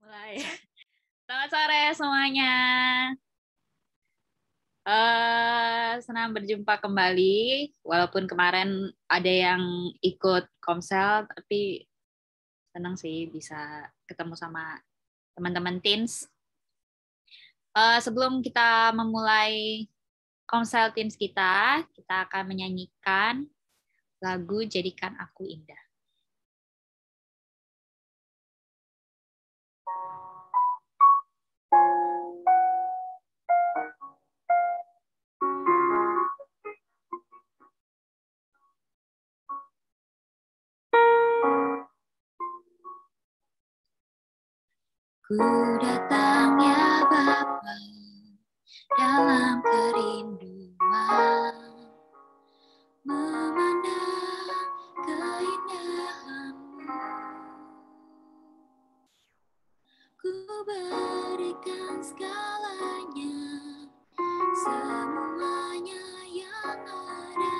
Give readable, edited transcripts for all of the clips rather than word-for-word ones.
Mulai. Selamat sore semuanya. Senang berjumpa kembali. Walaupun kemarin ada yang ikut komsel, tapi senang sih bisa ketemu sama teman-teman teens. Sebelum kita memulai komsel teens kita akan menyanyikan lagu Jadikan Aku Indah. Ku datang ya Bapa dalam kerinduan, memandang keindahan-Mu. Ku berikan segalanya, semuanya yang ada.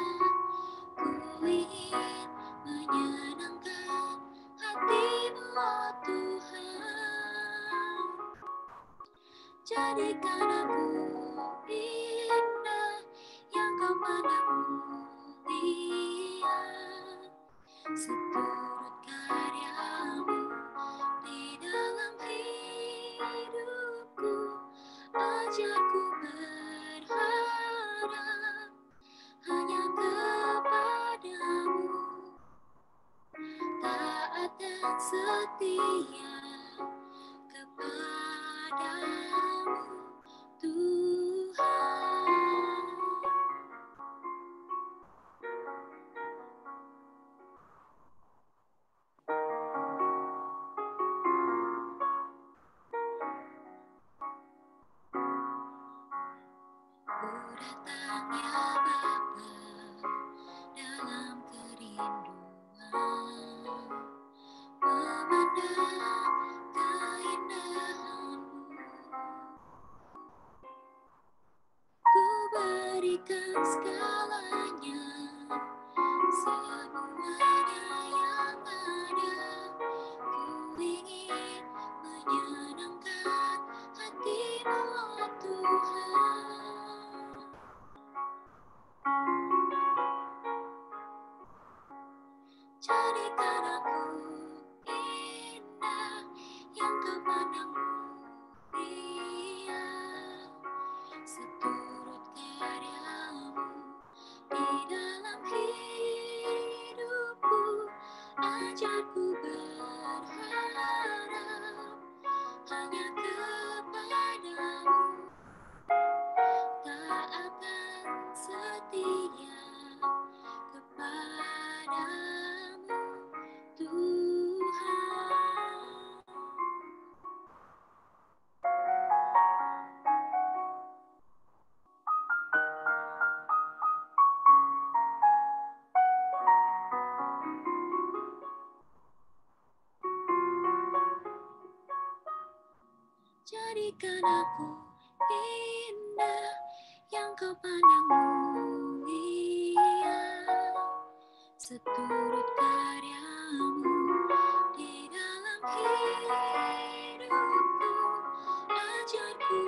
Ku ingin menyenangkan hati-Mu, oh Tuhan. Jadikan aku indah yang Kau pandang mulia, seturut karya-Mu di dalam hidupku. Ajarku berharap hanya kepadamu, taat dan setia kepadamu, Tuhan. Ku datang ya Bapa dalam kerinduan, memandang keindahan-Mu. Ku berikan segalanya, semuanya yang ada. Ku ingin menyenangkan hati-Mu, oh Tuhan. Jadikan aku indah yang Kau pandang mulia, seturut karya-Mu di dalam hidupku. Ajarku berharap hanya kepadamu, taat dan setia kepadamu, Tuhan. Jadikan aku indah yang Kau pandang mulia, seturut karya-Mu di dalam hidupku. Ajarku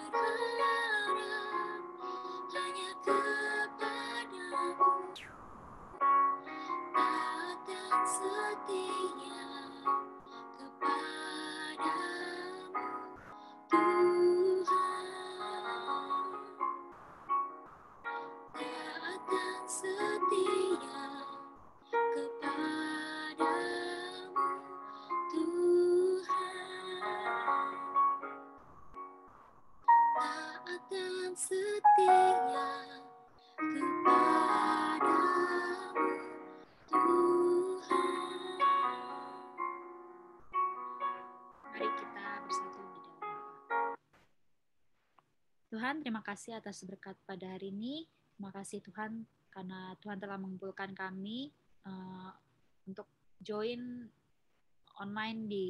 berharap hanya kepadamu, taat dan setia kepadamu, Tuhan. Taat dan setia kepadamu, Tuhan. Taat dan setia kepadamu, Tuhan. Mari kita bersatu di dalam doa. Tuhan, terima kasih atas berkat pada hari ini. Terima kasih Tuhan karena Tuhan telah mengumpulkan kami untuk join online di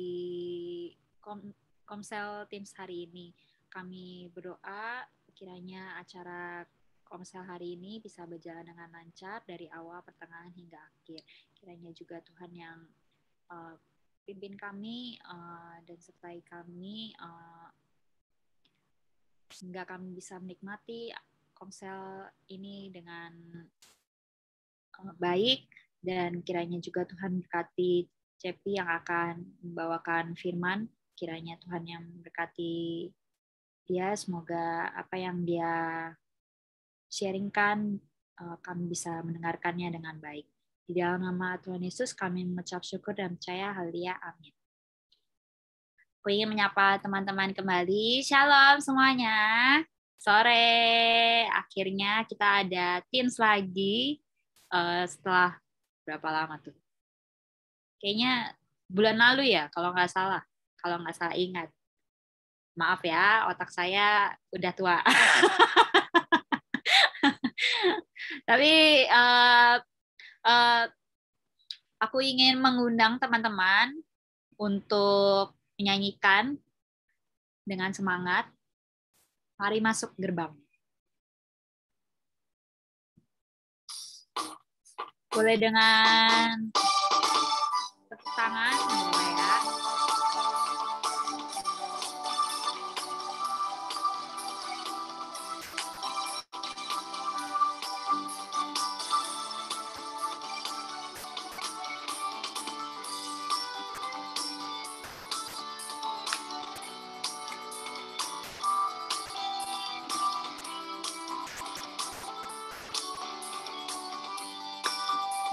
Komsel Teams hari ini. Kami berdoa kiranya acara Komsel hari ini bisa berjalan dengan lancar dari awal, pertengahan hingga akhir. Kiranya juga Tuhan yang pimpin kami dan sertai kami sehingga kami bisa menikmati Komsel ini dengan baik, dan kiranya juga Tuhan berkati Cepi yang akan membawakan firman. Kiranya Tuhan yang memberkati dia, semoga apa yang dia sharingkan kami bisa mendengarkannya dengan baik. Di dalam nama Tuhan Yesus kami mengucap syukur dan percaya, haleluya, amin. Aku ingin menyapa teman-teman kembali. Shalom semuanya. Sore, akhirnya kita ada teens lagi setelah berapa lama tuh? Kayaknya bulan lalu ya, kalau nggak salah ingat. Maaf ya, otak saya udah tua. Tapi aku ingin mengundang teman-teman untuk menyanyikan dengan semangat. Mari masuk gerbang. Boleh dengan tepuk tangan, boleh ya.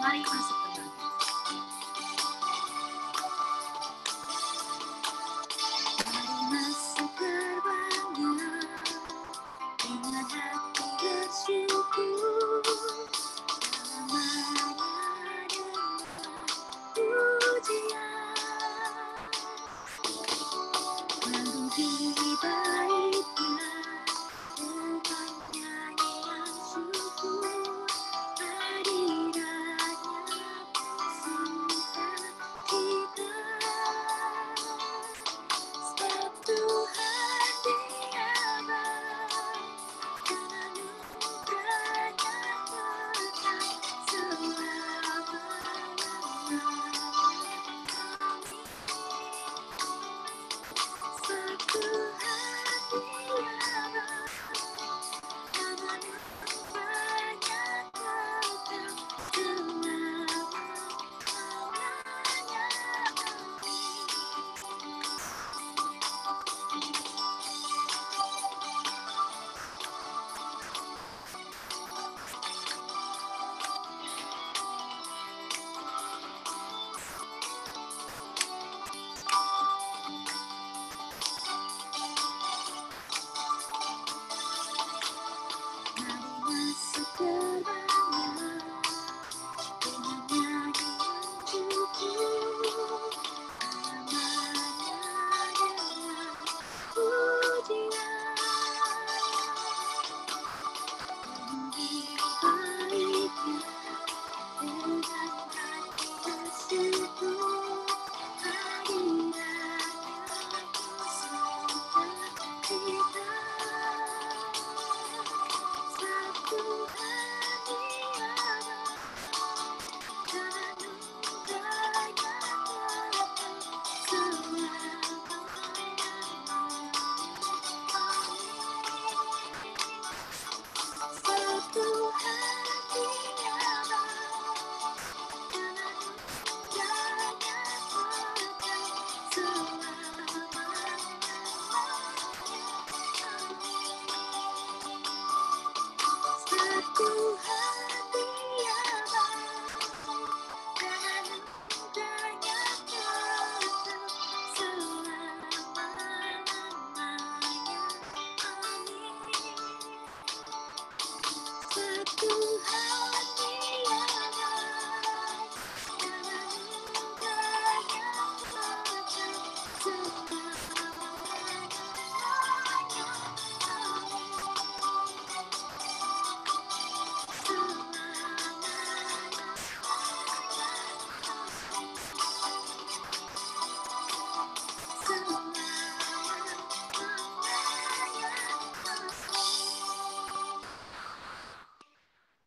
Mari masuk gerbang. Mari masuk gerbangnya dengan hati bersyukur.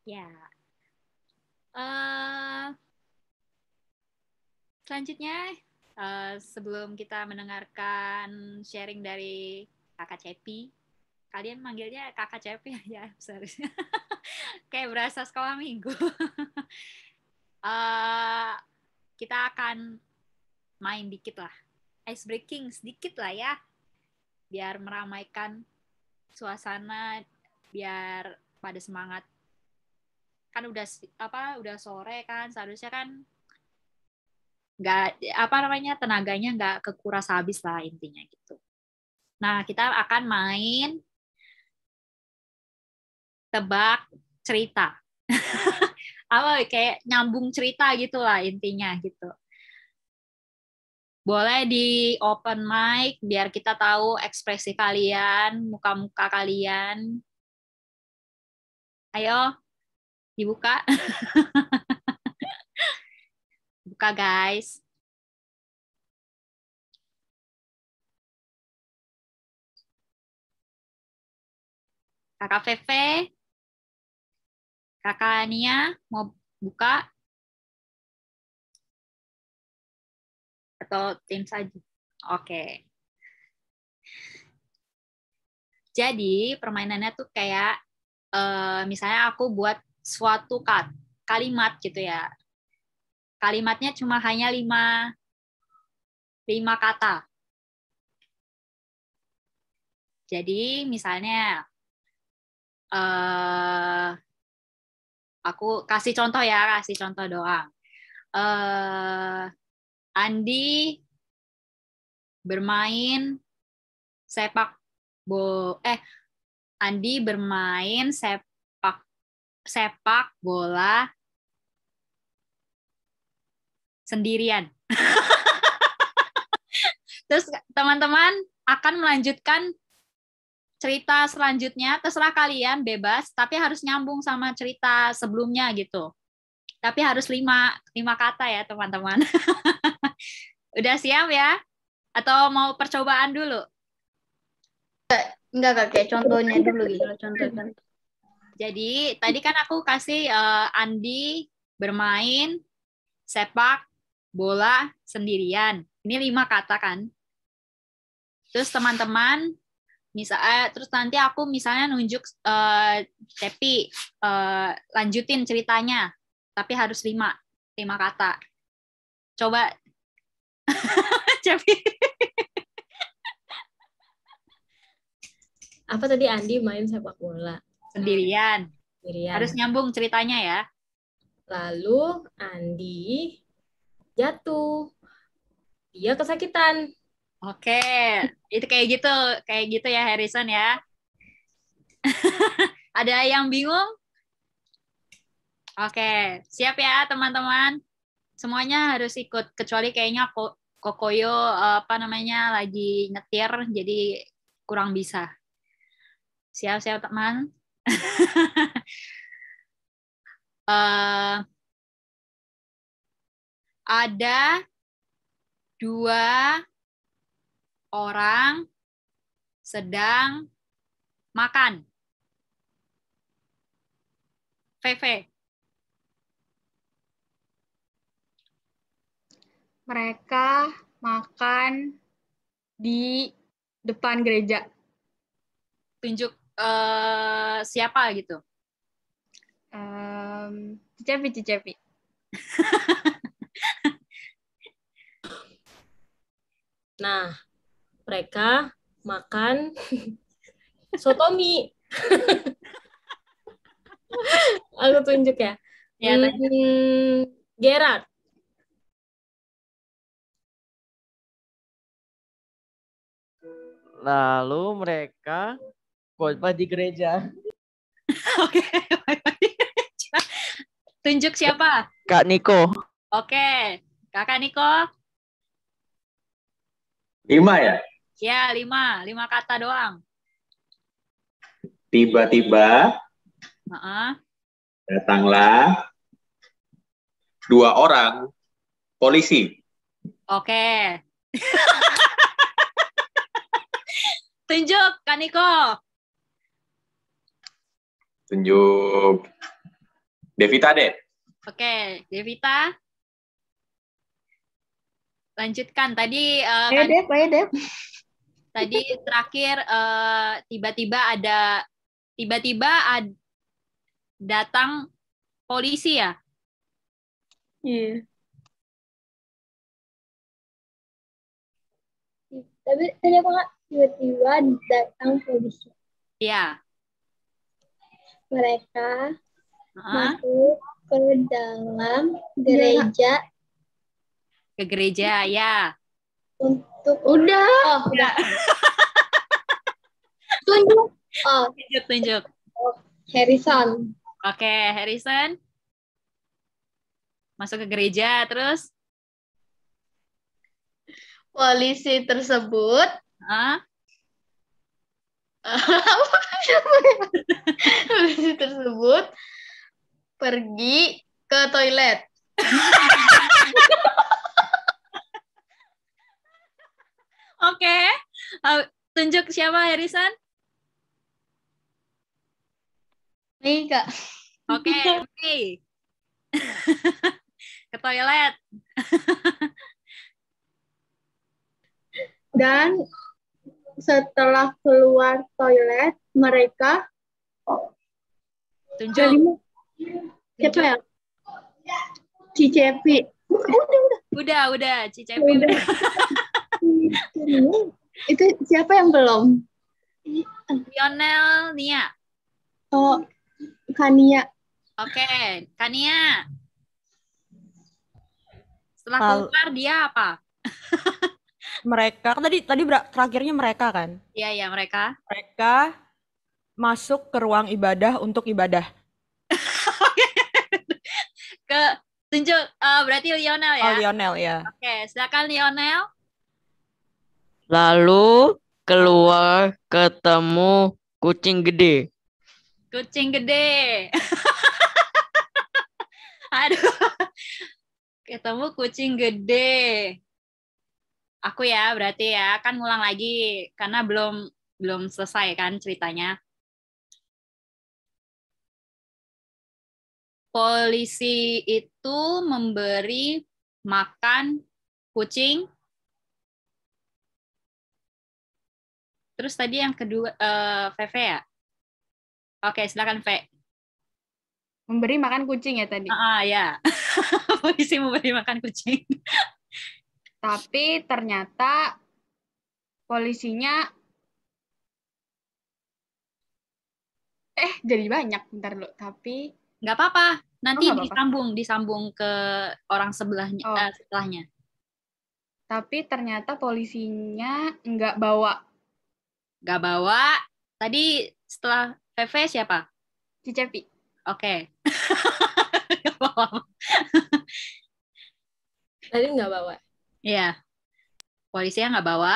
Ya. Selanjutnya Sebelum kita mendengarkan sharing dari Kakak Cepi, kalian manggilnya Kakak Cepi ya seharusnya. Kayak berasa sekolah minggu. Kita akan main dikit lah. Ice breaking sedikit lah ya. Biar meramaikan suasana, biar pada semangat. Kan udah sore kan, seharusnya kan nggak tenaganya nggak kekuras habis lah intinya gitu. Nah, kita akan main tebak cerita. Kayak nyambung cerita gitu lah intinya gitu. Boleh di open mic biar kita tahu ekspresi kalian, muka-muka kalian. Ayo, dibuka. Buka guys. Kakak Feve, Kakak Nia mau buka? Atau tim saja? Oke. Jadi permainannya tuh kayak misalnya aku buat suatu kalimat gitu ya. Kalimatnya cuma hanya 5 kata. Jadi misalnya aku kasih contoh ya, kasih contoh doang. Andi bermain Andi bermain sepak bola sendirian. Terus teman-teman akan melanjutkan cerita selanjutnya, terserah kalian, bebas, tapi harus nyambung sama cerita sebelumnya gitu. Tapi harus 5 kata ya teman-teman. Udah siap ya? Atau mau percobaan dulu? Enggak, Kak, kayak contohnya dulu gitu. Contoh. Jadi tadi kan aku kasih Andi bermain sepak bola sendirian. Ini 5 kata kan? Terus teman-teman terus nanti aku misalnya nunjuk Cepi lanjutin ceritanya, tapi harus 5 kata. Coba Cepi. Apa tadi Andi main sepak bola Sendirian. Harus nyambung ceritanya ya. Lalu Andi jatuh. Dia kesakitan. Oke, itu kayak gitu ya Harrison ya. Ada yang bingung? Oke, siap ya teman-teman. Semuanya harus ikut kecuali kayaknya Kokoyo lagi nyetir jadi kurang bisa. Siap teman. Ada 2 orang sedang makan. Feve. Mereka makan di depan gereja. Tunjuk siapa gitu. Cicepi. Nah, mereka makan sotomi. Aku tunjuk ya. Gerard. Lalu mereka khotbah di gereja. Oke. Tunjuk siapa? Kak Niko. Oke. Kakak Niko. 5 ya? Ya, 5 kata doang. Tiba-tiba datanglah 2 orang polisi. Oke. Tunjuk, Kak Niko. Tunjuk Devita deh. Oke, Devita. lanjutkan. Tadi Ayo Dep. tadi terakhir tiba-tiba datang polisi ya. Iya. Tapi tadi apa nggak tiba-tiba datang polisi. Iya. Mereka Hah? masuk ke dalam gereja Ke gereja ya. untuk Udah. udah. Tunjuk. Tunjuk. Harrison. Oke, Harrison. Masuk ke gereja terus. Polisi tersebut Hah? polisi tersebut pergi ke toilet. Oke. Tunjuk siapa Harrison? Nih, Kak. Oke, ke toilet. Dan setelah keluar toilet, mereka Tunjuk. siapa ya? Cicepi. Udah, Cicepi udah. Itu siapa yang belum? Lionel, Nia. Oh, Kania. Oke, Kania. Setelah Lalu- keluar dia apa? Mereka kan tadi terakhirnya mereka kan. Iya, mereka. Mereka masuk ke ruang ibadah untuk ibadah. Tunjuk berarti Lionel ya. Oh, Lionel ya. Oke, silakan Lionel. Lalu keluar ketemu kucing gede. Kucing gede. Aduh. Ketemu kucing gede. Aku ya, berarti ya. Kan ngulang lagi karena belum selesai kan ceritanya. Polisi itu memberi makan kucing. Terus tadi yang kedua Veve ya? Oke, silakan Ve. Memberi makan kucing ya tadi. Ya. Polisi memberi makan kucing. Tapi ternyata polisinya jadi banyak, bentar dulu. Tapi Nggak apa-apa. Nanti nggak apa-apa. disambung ke orang sebelahnya, Oh. setelahnya. tapi ternyata polisinya nggak bawa Nggak bawa. Tadi setelah Veve siapa? Cicepi. Oke. Nggak bawa. Tadi nggak bawa. Iya. Polisinya nggak bawa.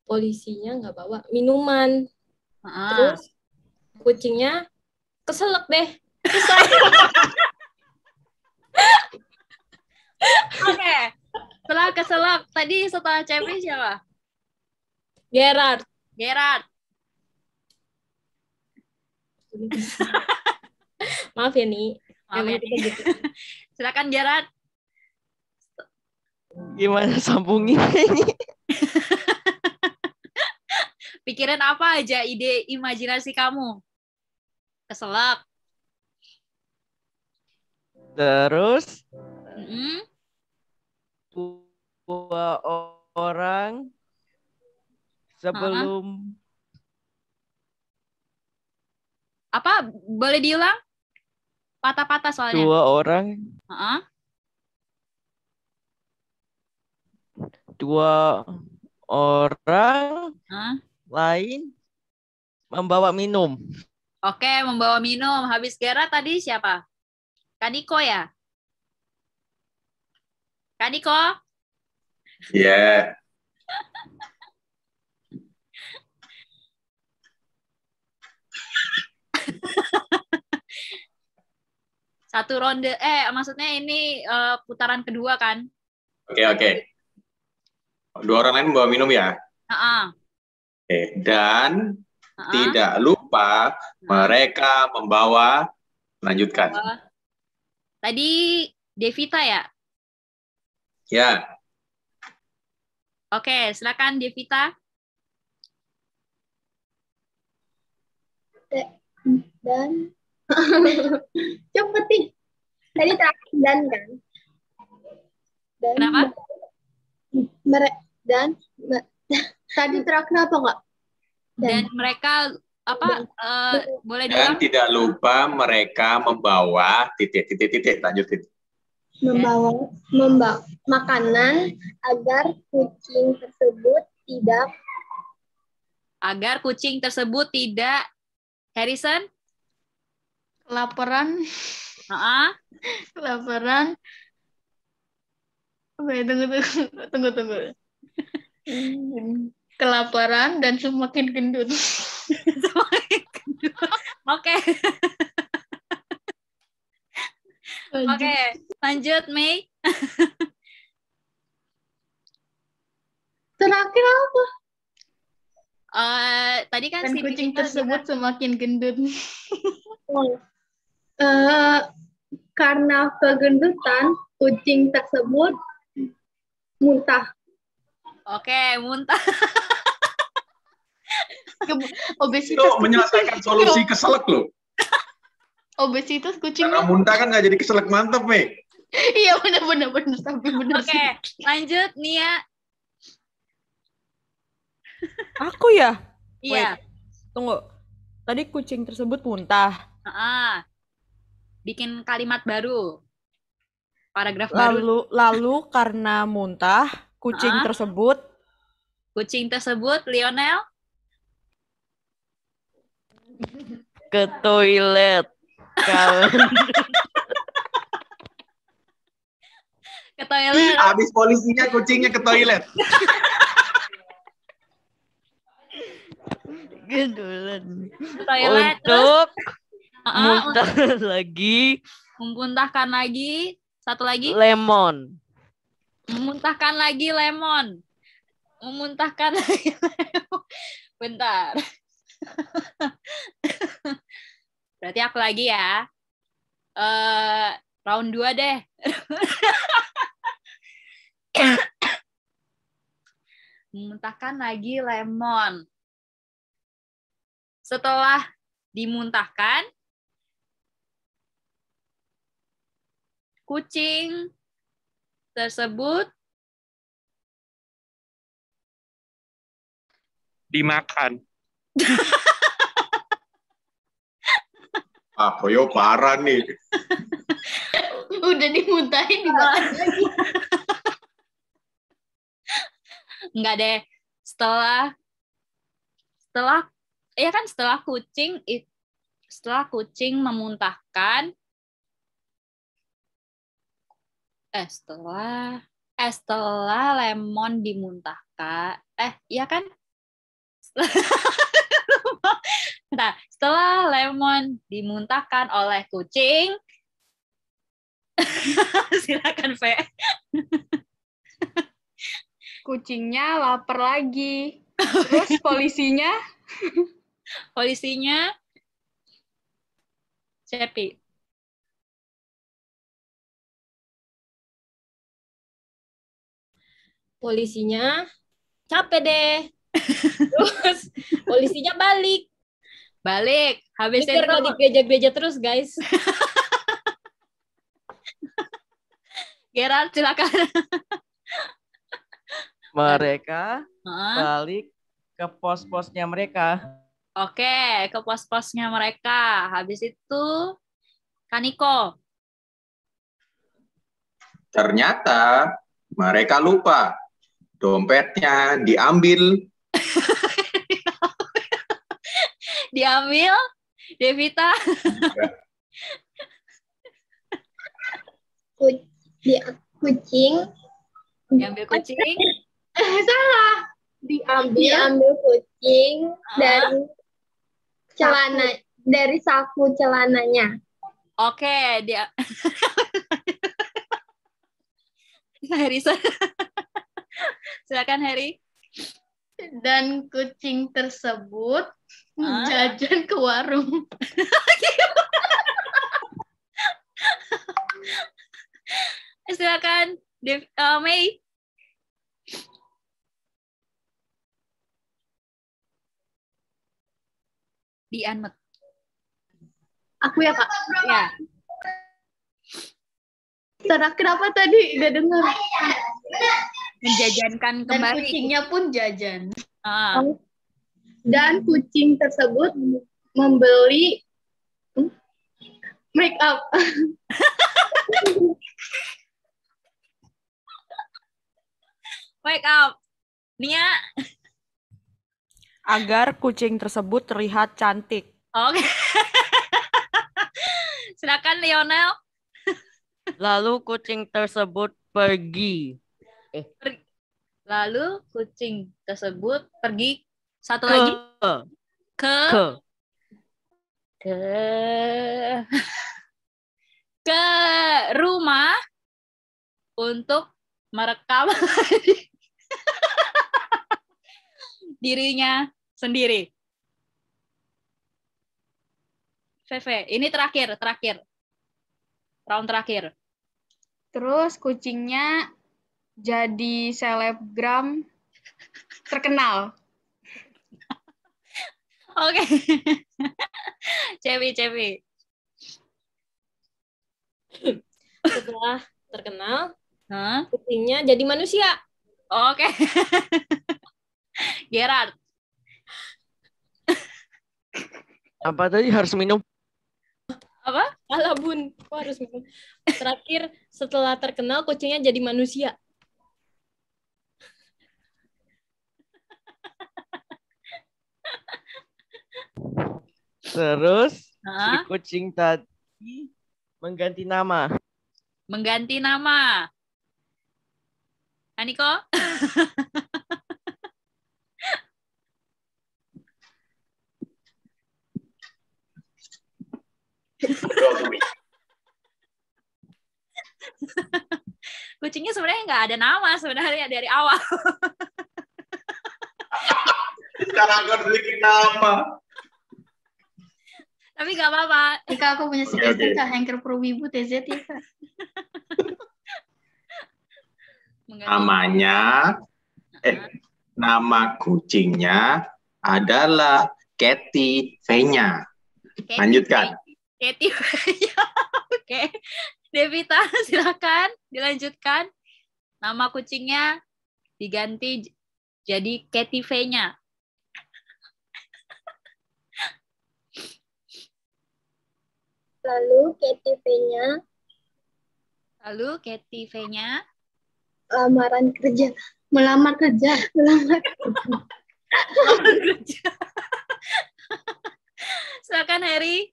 Polisinya nggak bawa minuman. Heeh. Terus kucingnya keselak deh. Oke. Setelah keselak, tadi setelah Cepi siapa? Gerard. Maaf ya nih. Maaf ya. Kita gitu. Silakan Gerard. Gimana sambunginnya ini? Pikirin apa aja ide imajinasi kamu? Keselak. Terus Mm-mm. dua orang sebelum Apa? Boleh diulang? Patah-patah soalnya. Heeh. dua orang Heeh. lain membawa minum. Oke, membawa minum. Habis Gerard tadi siapa? Kaniko ya? Kaniko? Ya. Satu ronde, maksudnya ini putaran kedua kan? Oke. Dua orang lain membawa minum ya. Heeh. Oke. Dan Heeh. tidak lupa mereka membawa, lanjutkan. Tadi Devita ya? Ya, Oke, silakan Devita. Dan cepet nih. Tadi terakhir dan kan. Dan Kenapa? tadi terakhir apa enggak? Dan mereka apa? Boleh dan diulang? tidak lupa mereka membawa titik. Lanjutin. membawa makanan agar kucing tersebut tidak Harrison? Kelaparan. Heeh. Kelaparan. Oke, tunggu. Kelaparan dan semakin gendut. Oke. Oke, lanjut Mei. Terakhir apa? Tadi kan Dan si kucing Devita tersebut semakin gendut. Karena kegendutan kucing tersebut muntah. Oke, muntah. Obesitas. Itu menyelesaikan solusi keselak loh. Obesitas kucing. Karena muntah kan nggak jadi keselak, mantep, Mei. Iya benar tapi benar Oke, lanjut Nia. Aku ya? Iya. Tunggu. Tadi kucing tersebut muntah. Bikin kalimat baru. Paragraf baru. Lalu karena muntah, kucing tersebut Lionel Ke toilet. ke toilet. Habis polisinya kucingnya ke toilet. Gendulan. Ke toilet terus Untuk muntah lagi. memuntahkan lagi. Satu lagi. Lemon. Memuntahkan lagi lemon. Memuntahkan lagi lemon. Bentar. Berarti aku lagi ya. Round 2 deh. Memuntahkan lagi lemon. Setelah dimuntahkan, kucing tersebut dimakan. Koyo parah nih. Udah dimuntahin dimakan lagi. enggak deh. Setelah kucing memuntahkan setelah lemon dimuntahkan iya kan? Nah, setelah lemon dimuntahkan oleh kucing, silakan V. Kucingnya lapar lagi. Terus polisinya Cepi. Polisinya capek deh. Terus polisinya balik. Habis Mikir itu kalau digeja-geja terus, guys. Gerard silakan. Mereka balik ke pos-posnya mereka. Oke, ke pos-posnya mereka. Habis itu Kaniko. Ternyata mereka lupa dompetnya diambil. Diambil, Devita. Kucing. Diambil kucing. Salah. Diambil kucing dari saku celananya. Oke, dia. Harrison. Silakan Harry. dan kucing tersebut jajan ke warung. Silakan Mei. Di unmute. Aku ya, Kak. Ya. Terakhir apa tadi? Gak dengar. Menjajankan Dan kembali. kucingnya pun jajan. Ah. Dan kucing tersebut membeli make up. Wake up. Nia. Agar kucing tersebut terlihat cantik. Oke. Silakan Lionel. Lalu kucing tersebut pergi Lalu kucing tersebut pergi satu ke lagi ke ke ke rumah untuk merekam dirinya sendiri. Feve, ini terakhir. Round terakhir. Terus kucingnya jadi selebgram terkenal. Oke. Cewi. Setelah terkenal, Hah? kucingnya jadi manusia. Oke. Gerard. apa tadi harus minum? Apa? Alah bun, kok harus minum. Terakhir, setelah terkenal, kucingnya jadi manusia. Terus si Hah? kucing tadi mengganti nama. Mengganti nama. Aniko? Kucingnya sebenarnya nggak ada nama sebenarnya dari awal. Sekarang kan bikin nama. Tapi nggak apa-apa. Kak, aku punya Oke, suggestion oke. Kak, Hanker Prowibu TZ ya Kak. Mengganti. Namanya, nama kucingnya adalah Katy V-nya. Katy Lanjutkan. Katy. Oke. Devita, silakan dilanjutkan. Nama kucingnya diganti jadi Katy V-nya. Lalu KTP-nya Lalu Katy V-nya lamaran kerja. Melamar kerja. kerja. Silakan Harry.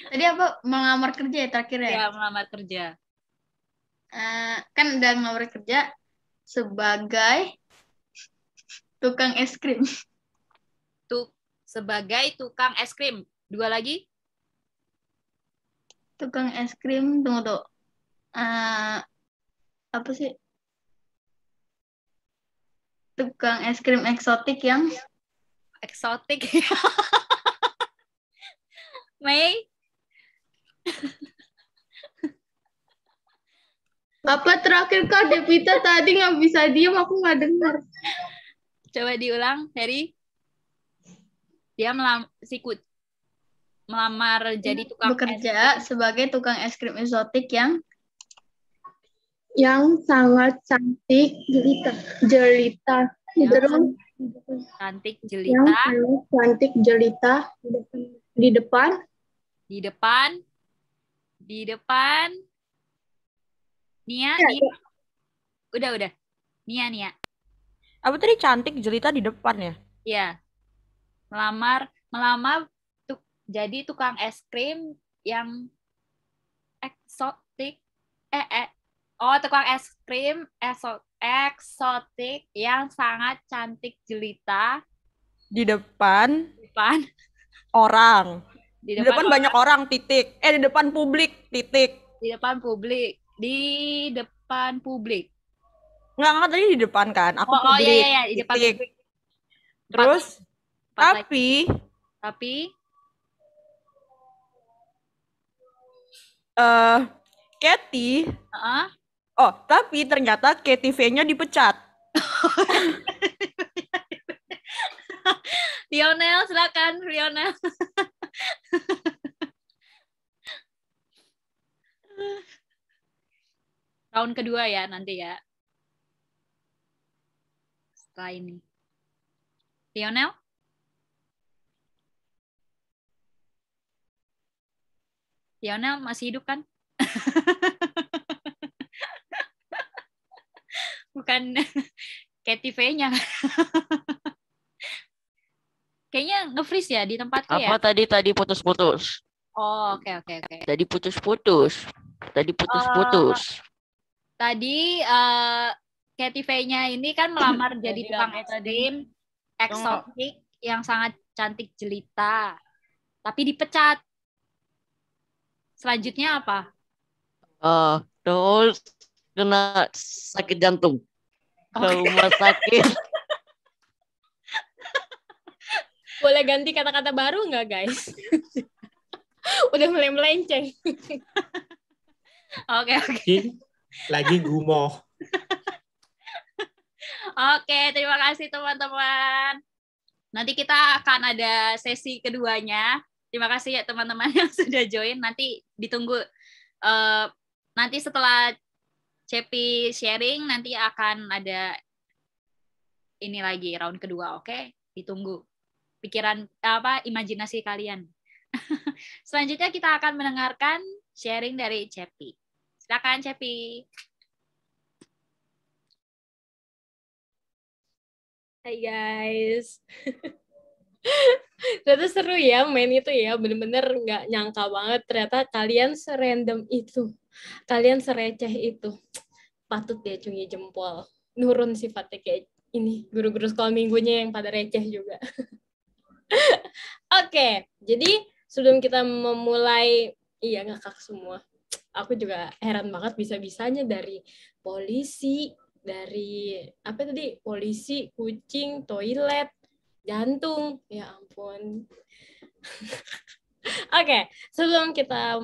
Tadi apa? Melamar kerja ya terakhir ya? Ya, melamar kerja. Kan udah ngelamar kerja sebagai tukang es krim. Sebagai tukang es krim. Dua lagi? Tukang es krim, tunggu tuh. Apa sih? Tukang es krim eksotik yang Eksotik. Mei? apa terakhir Kak Devita tadi nggak bisa diem, aku nggak dengar. Coba diulang, Harry. Dia melamar jadi tukang Bekerja sebagai tukang es krim eksotik Yang sangat cantik jelita. Yang Terus cantik yang jelita sangat cantik jelita di depan di depan Nia. Udah. Nia. Apa tadi cantik jelita di depan ya? Iya. Melamar jadi tukang es krim yang eksotik. Tukang es krim eksotik yang sangat cantik jelita Di depan depan orang. di Di depan banyak orang, titik. Di depan publik, titik. di depan publik Enggak tadi di depan kan? Aku oh publik, iya di depan titik. publik. Terus, Empat lagi. tapi tapi Katy heeh, Oh, tapi ternyata KTV-nya dipecat. Lionel, silakan Lionel. Round kedua ya nanti ya. Setelah ini. Lionel? Lionel masih hidup kan? Bukan KTV-nya. Kayaknya nge-freeze ya di tempatku ya. Apa tadi putus-putus? Oh, oke. Tadi putus-putus. Tadi KTV-nya ini kan melamar jadi tukang es krim eksotik yang sangat cantik jelita. Tapi dipecat. Selanjutnya apa? Terus kena sakit jantung. Ke rumah sakit. Boleh ganti kata-kata baru nggak, guys? Udah mulai melenceng. Oke. Lagi gumoh. Oke, terima kasih teman-teman. Nanti kita akan ada sesi keduanya. Terima kasih ya teman-teman yang sudah join. Nanti ditunggu. Nanti setelah Cepi sharing, nanti akan ada ini lagi round kedua, oke? Ditunggu pikiran imajinasi kalian. Selanjutnya kita akan mendengarkan sharing dari Cepi. Silakan Cepi. Hai guys. Ternyata seru ya main itu ya. Bener-bener nggak nyangka banget ternyata kalian serandom itu. Kalian sereceh itu. Patut deh cungi jempol. Nurun sifatnya kayak ini. Guru-guru sekolah minggunya yang pada receh juga. Oke, jadi sebelum kita memulai, iya ngakak semua. Aku juga heran banget bisa-bisanya dari polisi, dari apa tadi? Polisi, kucing, toilet, jantung. Ya ampun. Oke, sebelum kita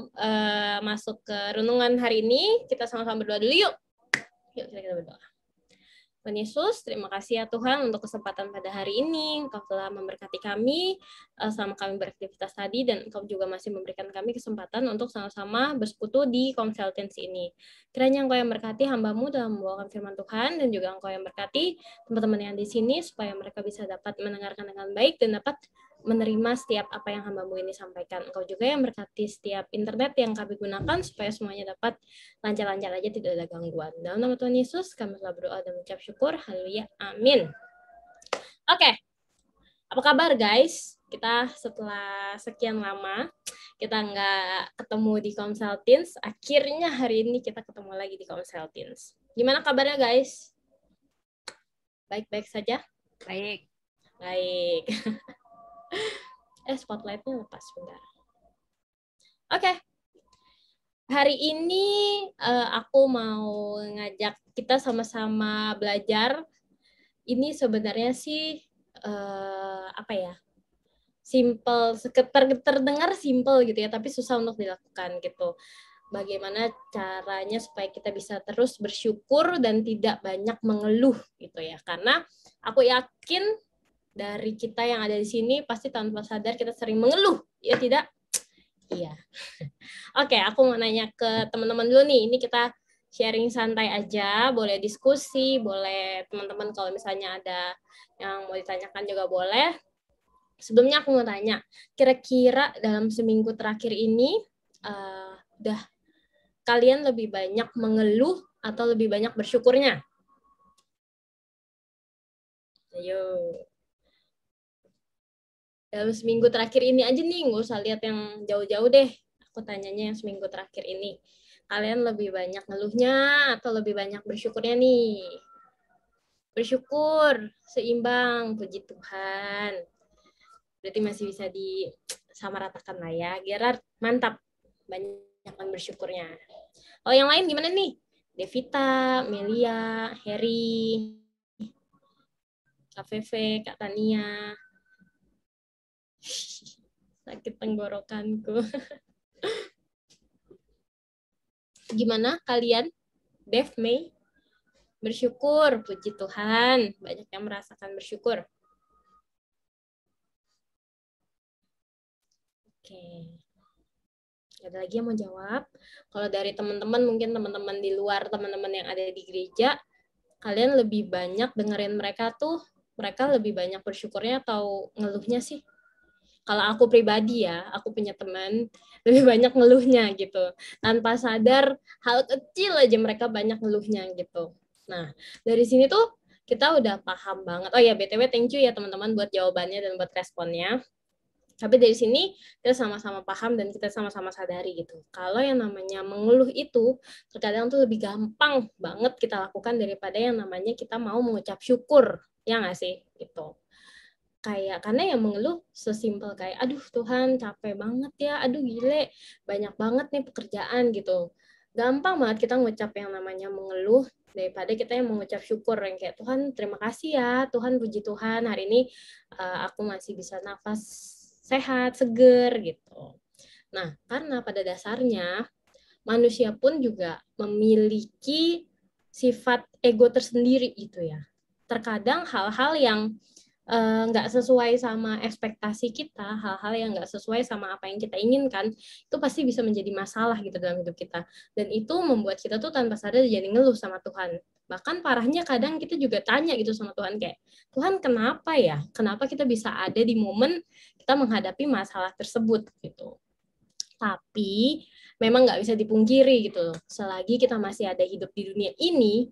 masuk ke renungan hari ini, kita sama-sama berdoa dulu yuk. Yuk kita berdoa. Tuhan Yesus, terima kasih ya Tuhan untuk kesempatan pada hari ini. Engkau telah memberkati kami selama kami beraktivitas tadi, dan Engkau juga masih memberikan kami kesempatan untuk sama-sama bersekutu di konsultansi ini. Kiranya Engkau yang berkati hamba-Mu dalam membawakan firman Tuhan, dan juga Engkau yang berkati teman-teman yang di sini, supaya mereka bisa dapat mendengarkan dengan baik dan dapat menerima setiap apa yang hamba-Mu ini sampaikan. Engkau juga yang berkati setiap internet yang kami gunakan, supaya semuanya dapat lancar-lancar aja, tidak ada gangguan. Dalam nama Tuhan Yesus, kami telah berdoa dan mengucap syukur. Haleluya. Amin. Oke. Apa kabar guys? Kita setelah sekian lama, kita nggak ketemu di Consultants. Akhirnya hari ini kita ketemu lagi di Consultants. Gimana kabarnya guys? Baik-baik saja? Baik. Baik. Spotlight-nya lepas bentar. Oke. Hari ini aku mau ngajak kita sama-sama belajar. Ini sebenarnya sih apa ya? Simple, terdengar simple gitu ya, tapi susah untuk dilakukan gitu. Bagaimana caranya supaya kita bisa terus bersyukur dan tidak banyak mengeluh gitu ya. Karena aku yakin dari kita yang ada di sini pasti tanpa sadar kita sering mengeluh, ya tidak? Iya. Oke, aku mau nanya ke teman-teman dulu nih. Ini kita sharing santai aja, boleh diskusi, boleh teman-teman kalau misalnya ada yang mau ditanyakan juga boleh. Sebelumnya aku mau tanya, kira-kira dalam seminggu terakhir ini udah kalian lebih banyak mengeluh atau lebih banyak bersyukurnya? Ayo. Dalam seminggu terakhir ini aja nih, nggak usah lihat yang jauh-jauh deh. Aku tanyanya yang seminggu terakhir ini. Kalian lebih banyak ngeluhnya atau lebih banyak bersyukurnya nih? Bersyukur, seimbang, puji Tuhan. Berarti masih bisa disamaratakan lah ya. Gerard, mantap. Banyak bersyukurnya. Oh, yang lain gimana nih? Devita, Melia, Heri, Kak Feve, Kak Tania. Sakit tenggorokanku. Gimana kalian Dev, May? Bersyukur, puji Tuhan. Banyak yang merasakan bersyukur. Oke. Ada lagi yang mau jawab? Kalau dari teman-teman, mungkin teman-teman di luar, teman-teman yang ada di gereja, kalian lebih banyak dengerin mereka tuh, mereka lebih banyak bersyukurnya atau ngeluhnya sih? Kalau aku pribadi ya, aku punya teman, lebih banyak ngeluhnya gitu. Tanpa sadar, hal kecil aja mereka banyak ngeluhnya gitu. Nah, dari sini tuh kita udah paham banget. Oh ya, BTW thank you ya teman-teman buat jawabannya dan buat responnya. Tapi dari sini kita sama-sama paham dan kita sama-sama sadari gitu. Kalau yang namanya mengeluh itu terkadang tuh lebih gampang banget kita lakukan daripada yang namanya kita mau mengucap syukur. Ya nggak sih? Gitu. Kayak karena yang mengeluh sesimpel kayak aduh Tuhan capek banget ya, aduh gile banyak banget nih pekerjaan gitu. Gampang banget kita ngucap yang namanya mengeluh daripada kita yang mengucap syukur yang kayak Tuhan terima kasih ya, Tuhan puji Tuhan hari ini aku masih bisa nafas sehat, seger gitu. Nah, karena pada dasarnya manusia pun juga memiliki sifat ego tersendiri gitu ya. Terkadang hal-hal yang nggak sesuai sama ekspektasi kita, hal-hal yang nggak sesuai sama apa yang kita inginkan, itu pasti bisa menjadi masalah gitu dalam hidup kita. Dan itu membuat kita tuh tanpa sadar jadi ngeluh sama Tuhan. Bahkan parahnya kadang kita juga tanya gitu sama Tuhan kayak, Tuhan kenapa ya? Kenapa kita bisa ada di momen kita menghadapi masalah tersebut gitu. Tapi memang nggak bisa dipungkiri gitu. Selagi kita masih ada hidup di dunia ini,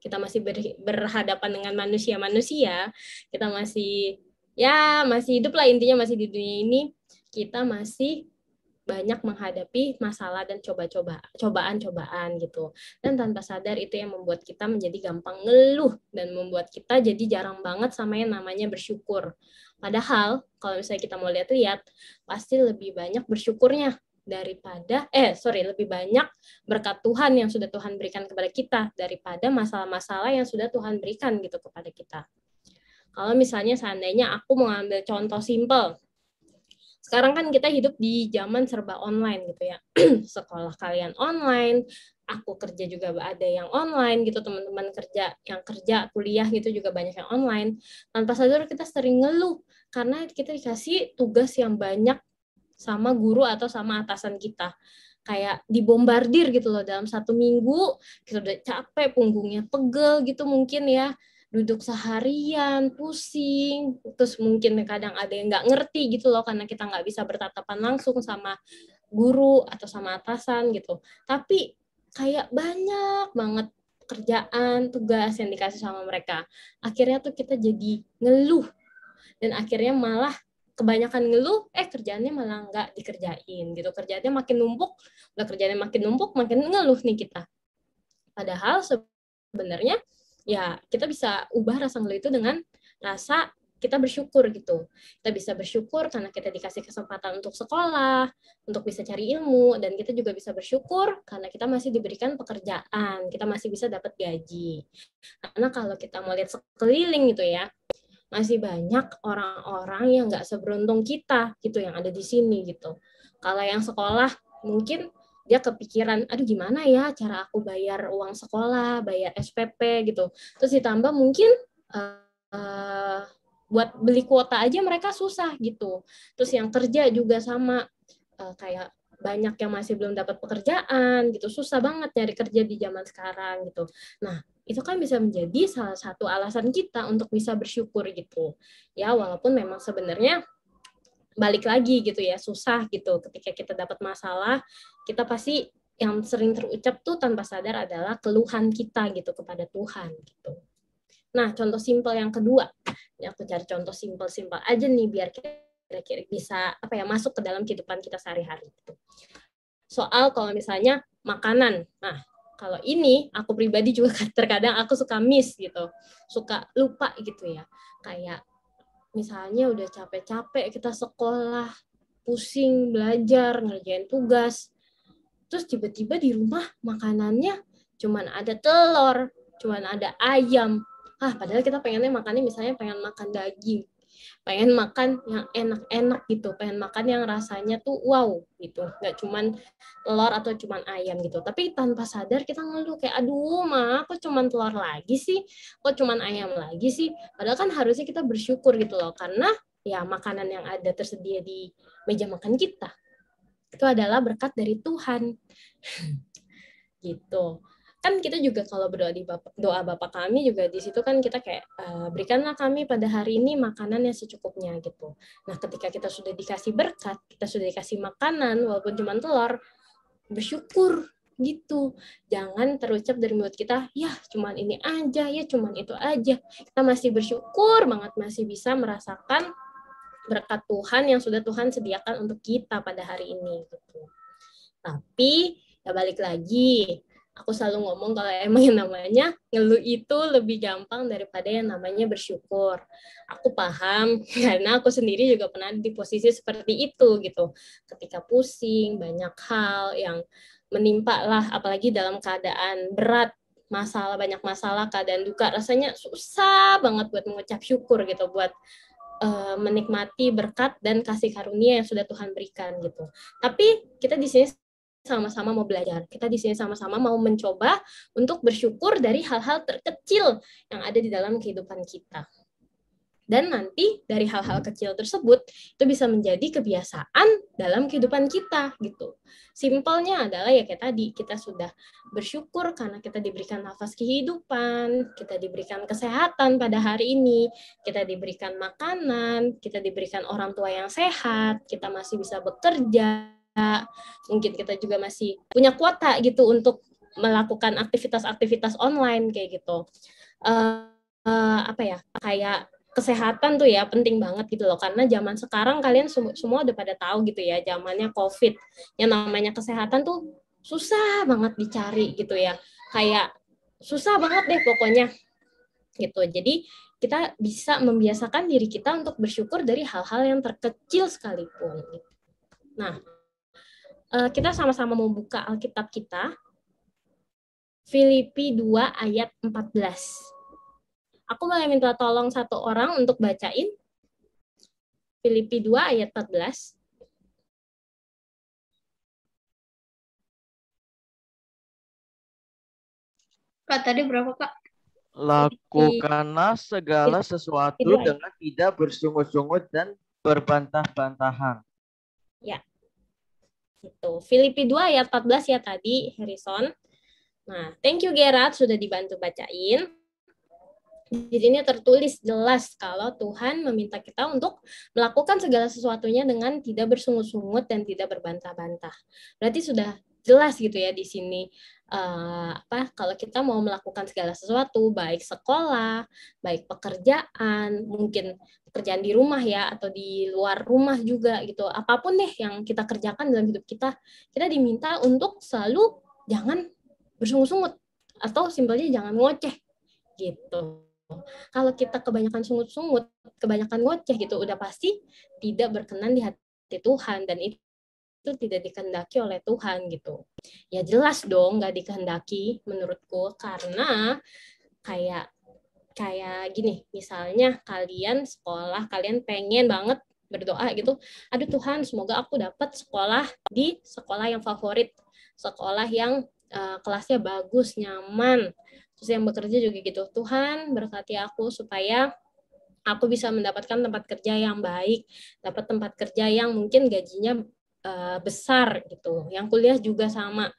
kita masih berhadapan dengan manusia-manusia, kita masih hidup lah intinya masih di dunia ini, kita masih banyak menghadapi masalah dan cobaan-cobaan gitu. Dan tanpa sadar itu yang membuat kita menjadi gampang ngeluh dan membuat kita jadi jarang banget sama yang namanya bersyukur. Padahal kalau misalnya kita mau lihat-lihat, pasti lebih banyak bersyukurnya daripada lebih banyak berkat Tuhan yang sudah Tuhan berikan kepada kita daripada masalah-masalah yang sudah Tuhan berikan gitu kepada kita. Kalau misalnya seandainya aku mau ambil contoh simpel, sekarang kan kita hidup di zaman serba online gitu ya. Sekolah kalian online, aku kerja juga ada yang online gitu, teman-teman kerja kuliah gitu juga banyak yang online. Tanpa sadar kita sering ngeluh karena kita dikasih tugas yang banyak sama guru atau sama atasan kita. Kayak dibombardir gitu loh dalam 1 minggu, kita udah capek, punggungnya pegel gitu mungkin ya. Duduk seharian, pusing, terus mungkin kadang ada yang nggak ngerti gitu loh, karena kita nggak bisa bertatapan langsung sama guru atau sama atasan gitu. Tapi kayak banyak banget kerjaan, tugas yang dikasih sama mereka. Akhirnya tuh kita jadi ngeluh, dan akhirnya malah kebanyakan ngeluh, kerjaannya malah nggak dikerjain gitu. Kerjaannya makin numpuk, makin ngeluh nih kita. Padahal sebenarnya ya kita bisa ubah rasa ngeluh itu dengan rasa kita bersyukur gitu. Kita bisa bersyukur karena kita dikasih kesempatan untuk sekolah, untuk bisa cari ilmu, dan kita juga bisa bersyukur karena kita masih diberikan pekerjaan, kita masih bisa dapat gaji. Karena kalau kita mau lihat sekeliling gitu ya, masih banyak orang-orang yang nggak seberuntung kita gitu yang ada di sini gitu. Kalau yang sekolah mungkin dia kepikiran, aduh gimana ya cara aku bayar uang sekolah, bayar SPP gitu. Terus ditambah mungkin buat beli kuota aja mereka susah gitu. Terus yang kerja juga sama, kayak banyak yang masih belum dapat pekerjaan gitu, susah banget nyari kerja di zaman sekarang gitu. Nah, itu kan bisa menjadi salah satu alasan kita untuk bisa bersyukur gitu. Ya, walaupun memang sebenarnya balik lagi gitu ya, susah gitu. Ketika kita dapat masalah, kita pasti yang sering terucap tuh tanpa sadar adalah keluhan kita gitu kepada Tuhan gitu. Nah, contoh simpel yang kedua. Ini aku cari contoh simpel-simpel aja nih biar kira-kira bisa masuk ke dalam kehidupan kita sehari-hari gitu. Soal kalau misalnya makanan. Nah, kalau ini aku pribadi juga terkadang aku suka miss gitu. Suka lupa gitu ya. Kayak misalnya udah capek-capek kita sekolah, pusing belajar, ngerjain tugas, terus tiba-tiba di rumah makanannya cuman ada telur, cuman ada ayam. Padahal kita pengennya makannya misalnya pengen makan daging. pengen makan yang enak-enak gitu, pengen makan yang rasanya tuh wow gitu, nggak cuman telur atau cuman ayam gitu. Tapi tanpa sadar kita ngeluh kayak, aduh mah kok cuman telur lagi sih, kok cuman ayam lagi sih. Padahal kan harusnya kita bersyukur gitu loh, karena ya makanan yang ada tersedia di meja makan kita itu adalah berkat dari Tuhan. Gitu. Kan kita juga kalau berdoa di doa Bapa kami juga di situ kan kita kayak berikanlah kami pada hari ini makanan yang secukupnya gitu. Nah, ketika kita sudah dikasih berkat, kita sudah dikasih makanan walaupun cuma telur, bersyukur gitu. Jangan terucap dari mulut kita, ya cuman ini aja, ya cuman itu aja. Kita masih bersyukur banget, masih bisa merasakan berkat Tuhan yang sudah Tuhan sediakan untuk kita pada hari ini gitu. Tapi ya balik lagi, aku selalu ngomong kalau emang yang namanya ngeluh itu lebih gampang daripada yang namanya bersyukur. Aku paham karena aku sendiri juga pernah di posisi seperti itu gitu. Ketika pusing, banyak hal yang menimpa lah, apalagi dalam keadaan berat, banyak masalah, keadaan duka, rasanya susah banget buat mengucap syukur gitu, buat menikmati berkat dan kasih karunia yang sudah Tuhan berikan gitu. Tapi kita di sini sama-sama mau belajar. Kita di sini sama-sama mau mencoba untuk bersyukur dari hal-hal terkecil yang ada di dalam kehidupan kita. Dan nanti dari hal-hal kecil tersebut itu bisa menjadi kebiasaan dalam kehidupan kita gitu. Simpelnya adalah ya kayak tadi, kita sudah bersyukur karena kita diberikan nafas kehidupan, kita diberikan kesehatan pada hari ini, kita diberikan makanan, kita diberikan orang tua yang sehat, kita masih bisa bekerja, mungkin kita juga masih punya kuota gitu untuk melakukan aktivitas-aktivitas online kayak gitu. Kayak kesehatan tuh ya penting banget gitu loh, karena zaman sekarang kalian semua udah pada tahu gitu ya, zamannya COVID, yang namanya kesehatan tuh susah banget dicari gitu ya, kayak susah banget deh pokoknya gitu. Jadi kita bisa membiasakan diri kita untuk bersyukur dari hal-hal yang terkecil sekalipun. Nah, kita sama-sama mau buka Alkitab kita, Filipi 2 ayat 14. Aku boleh minta tolong satu orang untuk bacain Filipi 2 ayat 14. Kak, tadi berapa, Kak? Lakukanlah segala sesuatu dengan tidak bersungut-sungut dan berbantah-bantahan. Ya. Itu Filipi 2 ayat 14 ya tadi, Harrison. Nah, thank you Gerard sudah dibantu bacain. Di sini tertulis jelas kalau Tuhan meminta kita untuk melakukan segala sesuatunya dengan tidak bersungut-sungut dan tidak berbantah-bantah. Berarti sudah jelas gitu ya di sini kalau kita mau melakukan segala sesuatu, baik sekolah, baik pekerjaan, mungkin pekerjaan di rumah ya atau di luar rumah juga gitu. Apapun deh yang kita kerjakan dalam hidup kita, kita diminta untuk selalu jangan bersungut-sungut atau simpelnya jangan ngoceh gitu. Kalau kita kebanyakan sungut-sungut, kebanyakan ngoceh gitu, udah pasti tidak berkenan di hati Tuhan, dan itu tidak dikehendaki oleh Tuhan gitu. Ya jelas dong nggak dikehendaki menurutku, karena kayak gini, misalnya kalian sekolah, kalian pengen banget berdoa gitu, aduh Tuhan semoga aku dapat sekolah di sekolah yang favorit, sekolah yang kelasnya bagus, nyaman. Terus yang bekerja juga gitu, Tuhan berkati aku supaya aku bisa mendapatkan tempat kerja yang baik, dapat tempat kerja yang mungkin gajinya besar gitu. Yang kuliah juga sama,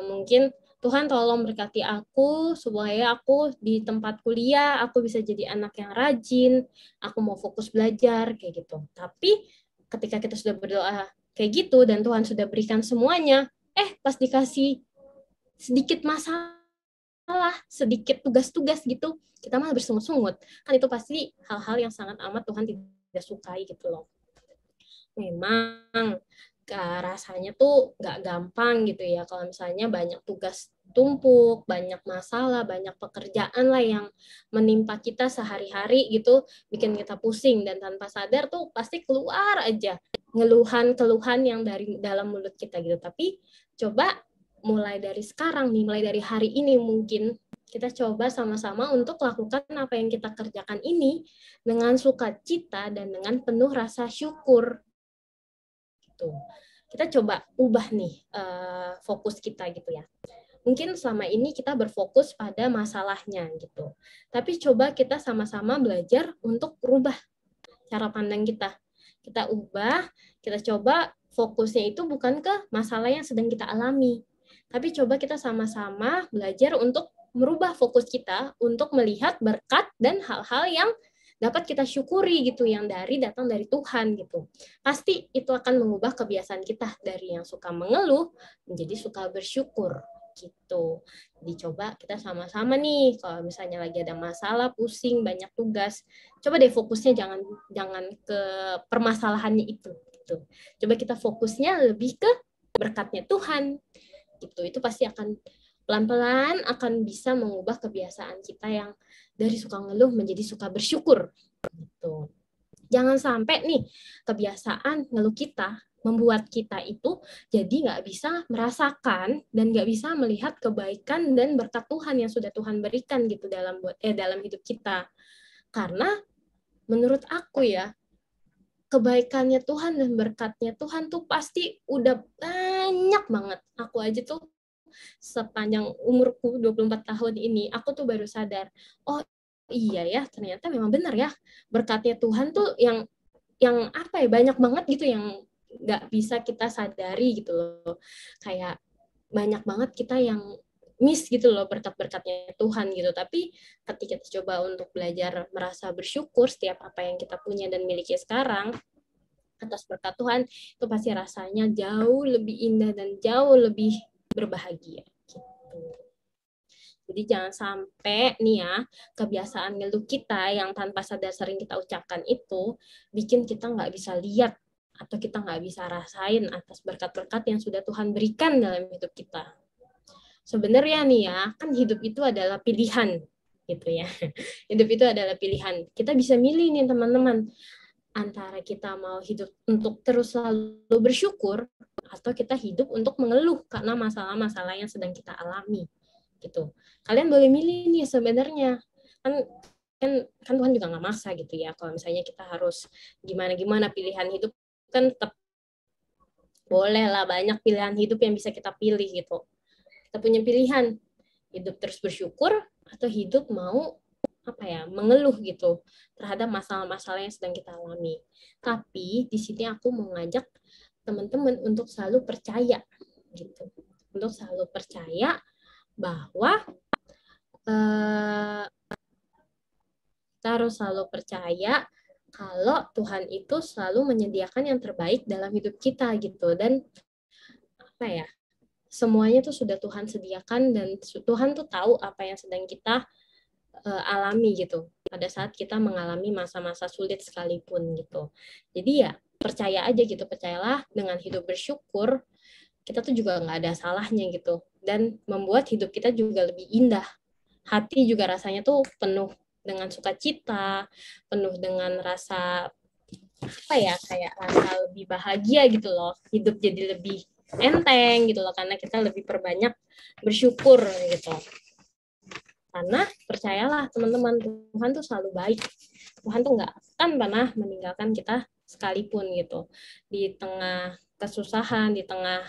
mungkin Tuhan tolong berkati aku supaya aku di tempat kuliah aku bisa jadi anak yang rajin, aku mau fokus belajar kayak gitu. Tapi ketika kita sudah berdoa kayak gitu dan Tuhan sudah berikan semuanya, pas dikasih sedikit masalah, sedikit tugas-tugas gitu, kita malah bersungut-sungut. Kan itu pasti hal-hal yang sangat amat Tuhan tidak sukai gitu loh. Memang rasanya tuh nggak gampang gitu ya, kalau misalnya banyak tugas tumpuk, banyak masalah, banyak pekerjaan lah yang menimpa kita sehari-hari gitu, bikin kita pusing, dan tanpa sadar tuh pasti keluar aja keluhan yang dari dalam mulut kita gitu. Tapi coba mulai dari sekarang nih, mulai dari hari ini mungkin Kita coba sama-sama untuk lakukan apa yang kita kerjakan ini dengan sukacita dan dengan penuh rasa syukur. Gitu. Kita coba ubah nih fokus kita gitu ya. Mungkin selama ini kita berfokus pada masalahnya gitu. Tapi coba kita sama-sama belajar untuk rubah cara pandang kita. Kita ubah, kita coba fokusnya itu bukan ke masalah yang sedang kita alami. Tapi coba kita sama-sama belajar untuk merubah fokus kita untuk melihat berkat dan hal-hal yang dapat kita syukuri gitu, yang datang dari Tuhan gitu. Pasti itu akan mengubah kebiasaan kita dari yang suka mengeluh menjadi suka bersyukur gitu. Jadi coba kita sama-sama nih, kalau misalnya lagi ada masalah, pusing, banyak tugas, coba deh fokusnya jangan ke permasalahannya itu gitu. Coba kita fokusnya lebih ke berkatnya Tuhan gitu. Itu pasti akan pelan-pelan akan bisa mengubah kebiasaan kita yang dari suka ngeluh menjadi suka bersyukur. Gitu. Jangan sampai nih kebiasaan ngeluh kita membuat kita itu jadi nggak bisa merasakan dan nggak bisa melihat kebaikan dan berkat Tuhan yang sudah Tuhan berikan gitu dalam hidup kita. Karena menurut aku ya, kebaikannya Tuhan dan berkatnya Tuhan tuh pasti udah banyak banget. Aku aja tuh sepanjang umurku 24 tahun ini, aku tuh baru sadar, oh iya ya, ternyata memang benar ya, berkatnya Tuhan tuh yang apa ya, banyak banget gitu yang nggak bisa kita sadari gitu loh. Kayak banyak banget kita yang miss gitu loh berkat-berkatnya Tuhan gitu. Tapi ketika kita coba untuk belajar merasa bersyukur setiap apa yang kita punya dan miliki sekarang atas berkat Tuhan, itu pasti rasanya jauh lebih indah dan jauh lebih berbahagia gitu. Jadi jangan sampai nih ya, kebiasaan ngeluh kita yang tanpa sadar sering kita ucapkan itu bikin kita nggak bisa lihat atau kita nggak bisa rasain atas berkat-berkat yang sudah Tuhan berikan dalam hidup kita. Sebenarnya nih ya, kan hidup itu adalah pilihan gitu ya. Hidup itu adalah pilihan. Kita bisa milih nih teman-teman, antara kita mau hidup untuk terus selalu bersyukur atau kita hidup untuk mengeluh karena masalah-masalah yang sedang kita alami gitu. Kalian boleh milih nih sebenarnya. Kan Tuhan juga nggak maksa gitu ya. Kalau misalnya kita harus gimana pilihan hidup, kan tetap boleh lah, banyak pilihan hidup yang bisa kita pilih gitu. Kita punya pilihan hidup terus bersyukur atau hidup mau mengeluh gitu terhadap masalah-masalah yang sedang kita alami. Tapi di sini aku mau ngajak teman-teman untuk selalu percaya gitu, untuk selalu percaya bahwa kita harus selalu percaya kalau Tuhan itu selalu menyediakan yang terbaik dalam hidup kita gitu. Dan semuanya tuh sudah Tuhan sediakan dan Tuhan tuh tahu apa yang sedang kita alami gitu pada saat kita mengalami masa-masa sulit sekalipun gitu. Jadi ya percaya aja gitu, percayalah dengan hidup bersyukur kita tuh juga nggak ada salahnya gitu, dan membuat hidup kita juga lebih indah. Hati juga rasanya tuh penuh dengan sukacita, penuh dengan rasa kayak rasa lebih bahagia gitu loh. Hidup jadi lebih enteng gitu loh karena kita lebih perbanyak bersyukur gitu. Karena percayalah teman-teman, Tuhan tuh selalu baik. Tuhan tuh nggak akan pernah meninggalkan kita sekalipun gitu. Di tengah kesusahan, di tengah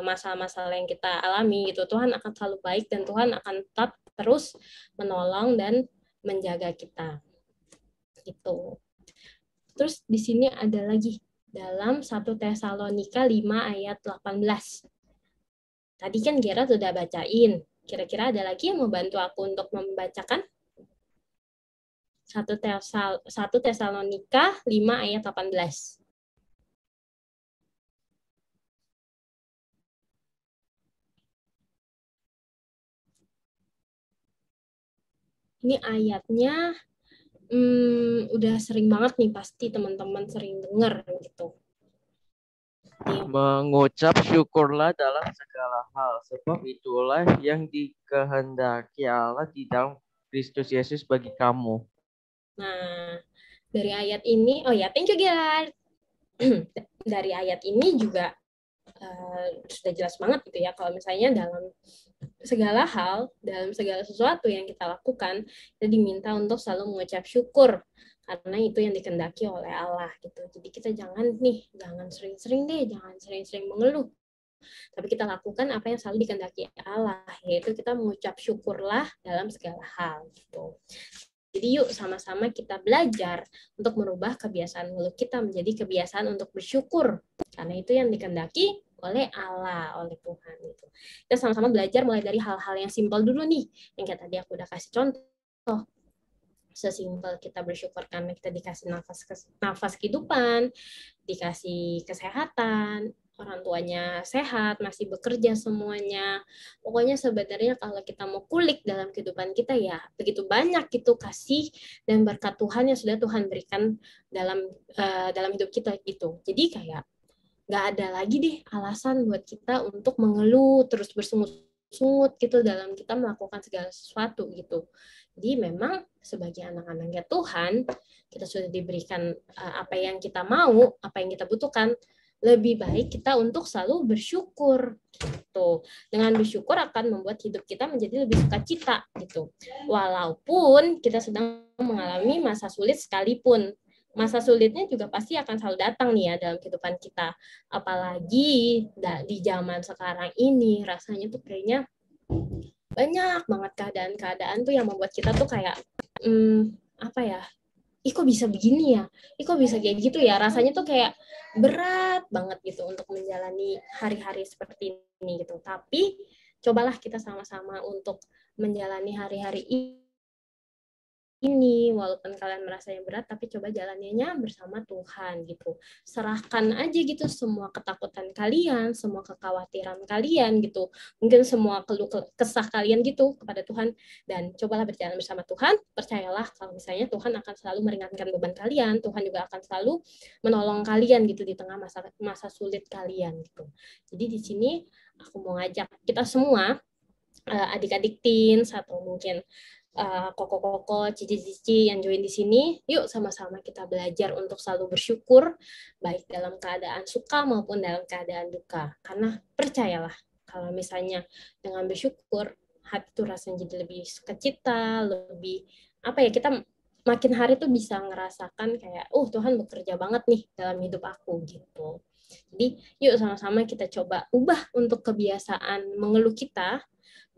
masalah-masalah yang kita alami gitu, Tuhan akan selalu baik dan Tuhan akan tetap terus menolong dan menjaga kita. Gitu. Terus di sini ada lagi dalam 1 Tesalonika 5 ayat 18. Tadi kan Gera sudah bacain. Kira-kira ada lagi yang mau bantu aku untuk membacakan? 1 Tesalonika 5 ayat 18. Ini ayatnya udah sering banget nih, pasti teman-teman sering dengar gitu. Mengucap syukurlah dalam segala hal, sebab itulah yang dikehendaki Allah di dalam Kristus Yesus bagi kamu. Nah, dari ayat ini, thank you Gerard. Dari ayat ini juga sudah jelas banget gitu ya, kalau misalnya dalam segala hal, dalam segala sesuatu yang kita lakukan, kita diminta untuk selalu mengucap syukur. Karena itu yang dikehendaki oleh Allah gitu. Jadi kita jangan sering-sering jangan sering-sering mengeluh. Tapi kita lakukan apa yang selalu dikehendaki Allah, yaitu kita mengucap syukurlah dalam segala hal gitu. Jadi yuk sama-sama kita belajar untuk merubah kebiasaan mengeluh kita menjadi kebiasaan untuk bersyukur. Karena itu yang dikehendaki oleh Allah, oleh Tuhan gitu. Kita sama-sama belajar mulai dari hal-hal yang simpel dulu nih, yang kayak tadi aku udah kasih contoh. Sesimpel kita bersyukur karena kita dikasih nafas kehidupan, dikasih kesehatan, orang tuanya sehat, masih bekerja semuanya. Pokoknya sebenarnya kalau kita mau kulik dalam kehidupan kita ya begitu banyak gitu kasih dan berkat Tuhan yang sudah Tuhan berikan dalam hidup kita gitu. Jadi kayak nggak ada lagi deh alasan buat kita untuk mengeluh terus bersungut-sungut gitu dalam kita melakukan segala sesuatu gitu. Jadi memang sebagai anak-anaknya Tuhan kita sudah diberikan apa yang kita mau, apa yang kita butuhkan. Lebih baik kita untuk selalu bersyukur gitu. Dengan bersyukur akan membuat hidup kita menjadi lebih sukacita gitu. Walaupun kita sedang mengalami masa sulit sekalipun. Masa sulitnya juga pasti akan selalu datang nih ya dalam kehidupan kita. Apalagi di zaman sekarang ini rasanya tuh kayaknya banyak banget keadaan-keadaan tuh yang membuat kita tuh kayak apa ya? Ih kok bisa begini ya? Ih kok bisa kayak gitu ya? Rasanya tuh kayak berat banget gitu untuk menjalani hari-hari seperti ini gitu. Tapi cobalah kita sama-sama untuk menjalani hari-hari ini, walaupun kalian merasanya berat, tapi coba jalaninya bersama Tuhan gitu. Serahkan aja gitu semua ketakutan kalian, semua kekhawatiran kalian gitu. Mungkin semua keluh kesah kalian gitu kepada Tuhan. Dan cobalah berjalan bersama Tuhan. Percayalah kalau misalnya Tuhan akan selalu meringankan beban kalian. Tuhan juga akan selalu menolong kalian gitu di tengah masa sulit kalian gitu. Jadi di sini aku mau ngajak kita semua, adik-adik teens atau mungkin koko-koko, cici-cici yang join di sini, yuk sama-sama kita belajar untuk selalu bersyukur, baik dalam keadaan suka maupun dalam keadaan duka. Karena percayalah, kalau misalnya dengan bersyukur, hati itu rasanya jadi lebih sukacita, lebih, kita makin hari tuh bisa ngerasakan kayak, Tuhan bekerja banget nih dalam hidup aku, gitu. Jadi, yuk sama-sama kita coba ubah untuk kebiasaan mengeluh kita,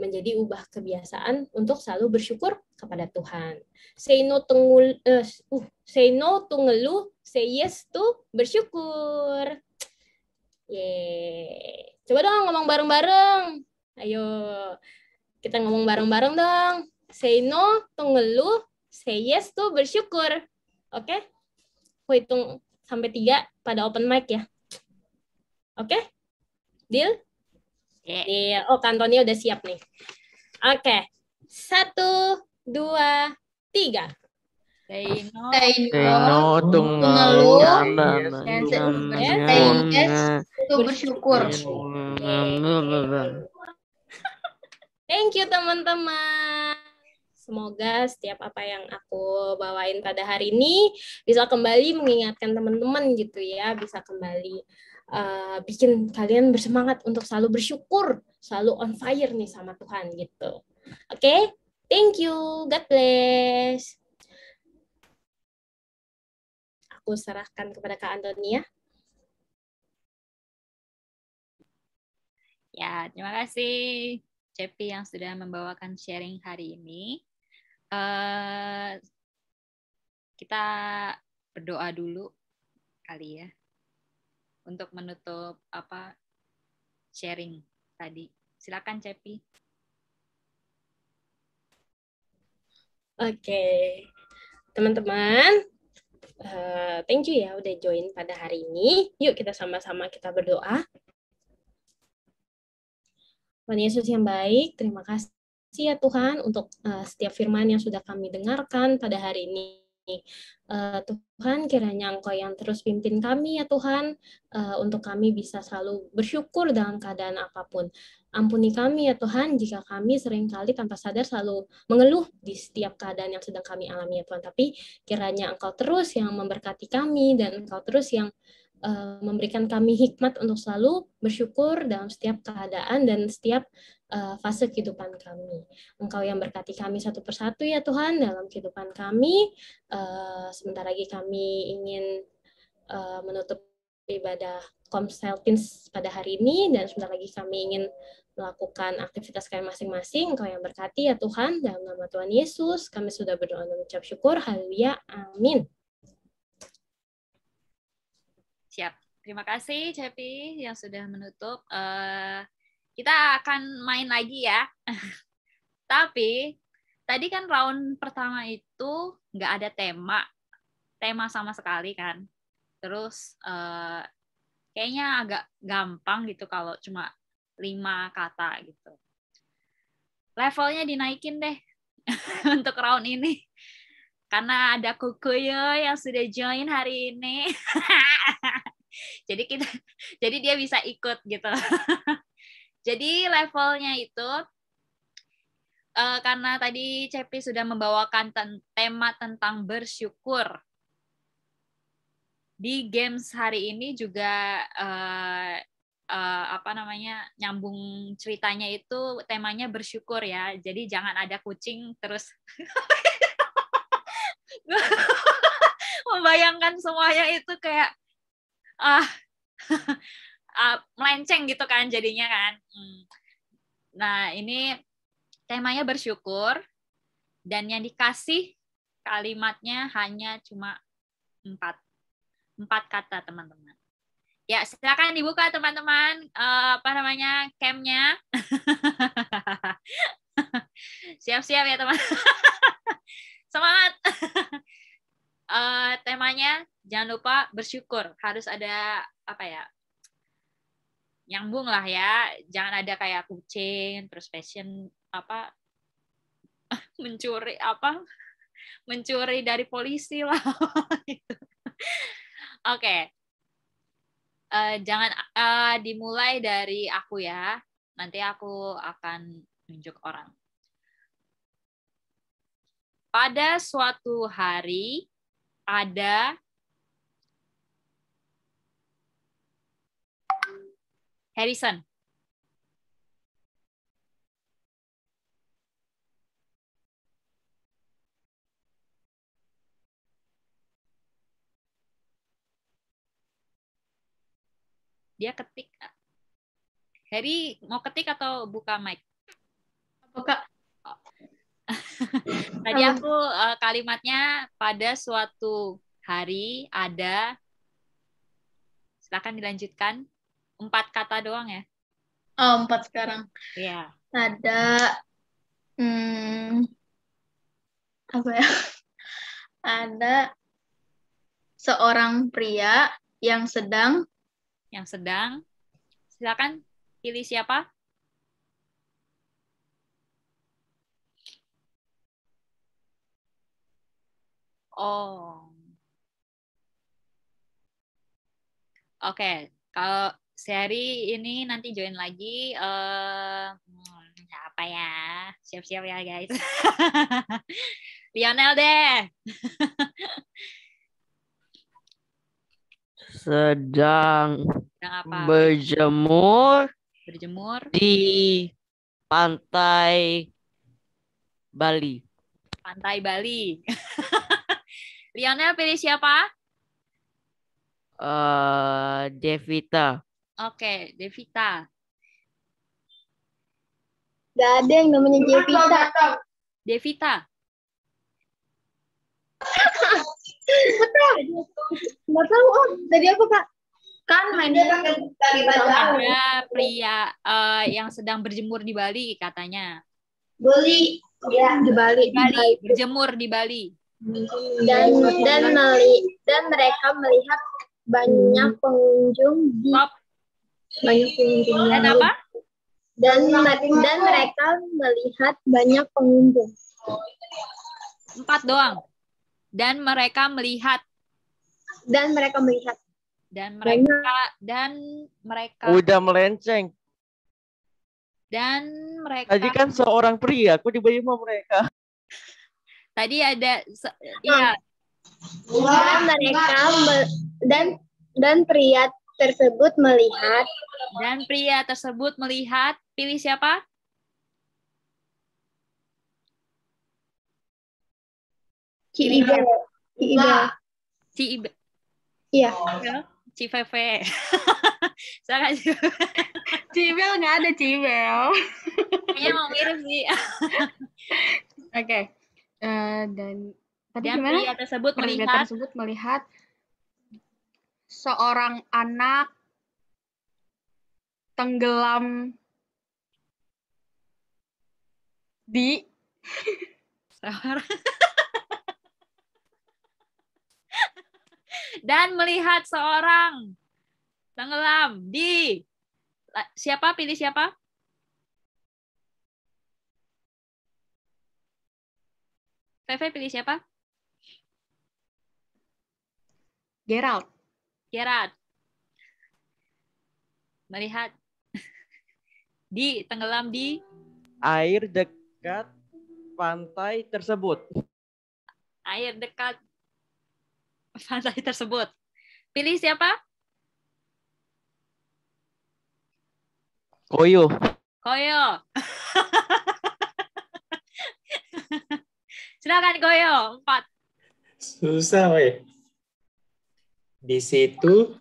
menjadi ubah kebiasaan untuk selalu bersyukur kepada Tuhan. Say no to ngeluh, say yes to bersyukur. Yeay. Coba dong ngomong bareng-bareng. Ayo, kita ngomong bareng-bareng dong. Say no to ngeluh, say yes to bersyukur. Oke? Aku hitung sampai 3 pada open mic ya. Oke? Deal? Yeah. Kantonnya udah siap nih. Oke. 1, 2, 3. Say no to ngeluh, to bersyukur. Thank you teman-teman. Semoga setiap apa yang aku bawain pada hari ini bisa kembali mengingatkan teman-teman gitu ya, bisa kembali bikin kalian bersemangat untuk selalu bersyukur, selalu on fire nih sama Tuhan gitu. Oke? Thank you. God bless. Aku serahkan kepada Kak Antonia. Ya, terima kasih Cepi yang sudah membawakan sharing hari ini. Kita berdoa dulu kali ya untuk menutup sharing tadi. Silakan Cepi. Oke. Teman-teman, thank you ya udah join pada hari ini. Yuk kita sama-sama kita berdoa. Tuhan Yesus yang baik, terima kasih ya Tuhan untuk setiap firman yang sudah kami dengarkan pada hari ini. Tuhan, kiranya Engkau yang terus pimpin kami ya Tuhan, untuk kami bisa selalu bersyukur dalam keadaan apapun. Ampuni kami ya Tuhan jika kami seringkali tanpa sadar selalu mengeluh di setiap keadaan yang sedang kami alami ya Tuhan. Tapi kiranya Engkau terus yang memberkati kami dan Engkau terus yang memberikan kami hikmat untuk selalu bersyukur dalam setiap keadaan dan setiap fase kehidupan kami. Engkau yang berkati kami satu persatu ya Tuhan dalam kehidupan kami. Sebentar lagi kami ingin menutup ibadah Komsel Teens pada hari ini, dan sebentar lagi kami ingin melakukan aktivitas kami masing-masing. Engkau yang berkati ya Tuhan, dalam nama Tuhan Yesus kami sudah berdoa dan mengucap syukur. Haleluya, amin. Siap. Terima kasih Cepi yang sudah menutup. Kita akan main lagi ya. Tapi tadi kan round pertama itu nggak ada tema sama sekali kan. Terus kayaknya agak gampang gitu kalau cuma 5 kata gitu. Levelnya dinaikin deh untuk round ini. Karena ada Kukuyo yang sudah join hari ini. Jadi dia bisa ikut gitu. Jadi levelnya itu karena tadi Cepi sudah membawakan tema tentang bersyukur. Di games hari ini juga nyambung ceritanya itu temanya bersyukur ya. Jadi jangan ada kucing terus membayangkan semuanya itu kayak melenceng gitu kan jadinya kan. Nah ini temanya bersyukur dan yang dikasih kalimatnya hanya cuma 4 kata teman-teman. Ya silakan dibuka teman-teman camnya. Siap-siap ya teman. Semangat. Temanya jangan lupa bersyukur. Harus ada nyambung lah ya. Jangan ada kayak kucing terus fashion mencuri dari polisi lah. Oke. Jangan dimulai dari aku ya. Nanti aku akan nunjuk orang. Pada suatu hari ada Harrison. Dia ketik. Harry mau ketik atau buka mic? Buka. Tadi aku kalimatnya pada suatu hari ada. Silakan dilanjutkan. 4 kata doang ya? Oh, 4 sekarang. Iya. Ada Ada seorang pria yang sedang. Silakan pilih siapa? Oh. Oke, kalau seri ini nanti join lagi. Apa ya? Siap-siap ya guys. Lionel deh. Sedang apa? Berjemur di pantai Bali. Pantai Bali. Lionel pilih siapa? Devita. Oke, Devita. Gak ada yang namanya Devita. Devita. Nggak tahu dari apa Kak? Kan mainnya Ada pria yang sedang berjemur di Bali katanya. Bali. Ya, di Bali. Berjemur di Bali. Dan mereka melihat banyak pengunjung di banyak pengunjung. Dan apa? Dan mereka melihat banyak pengunjung. 4 doang. Dan mereka melihat. Dan mereka Udah melenceng. Dan mereka. Tadi kan seorang pria, aku dibayar sama mereka. Tadi ada iya. Dan pria tersebut melihat. Dan pria tersebut melihat. Pilih siapa? Ci Ibel. Ci Ibel. Ci Ibel. Iya. Ci Feve. Silakan Ci. Cibel nggak ada Cibel. Kayaknya mau mirip sih. Oke. Dan tadi Dan gimana? pria tersebut Pria melihat. tersebut melihat seorang anak tenggelam di Dan melihat seorang tenggelam di. Siapa? Pilih siapa? Feve pilih siapa? Gerald. Gerard. Melihat di tenggelam di Air dekat pantai tersebut. air dekat pantai tersebut. Pilih siapa? Koyo. Koyo. Silakan Koyo. 4. Susah, weh. Di situ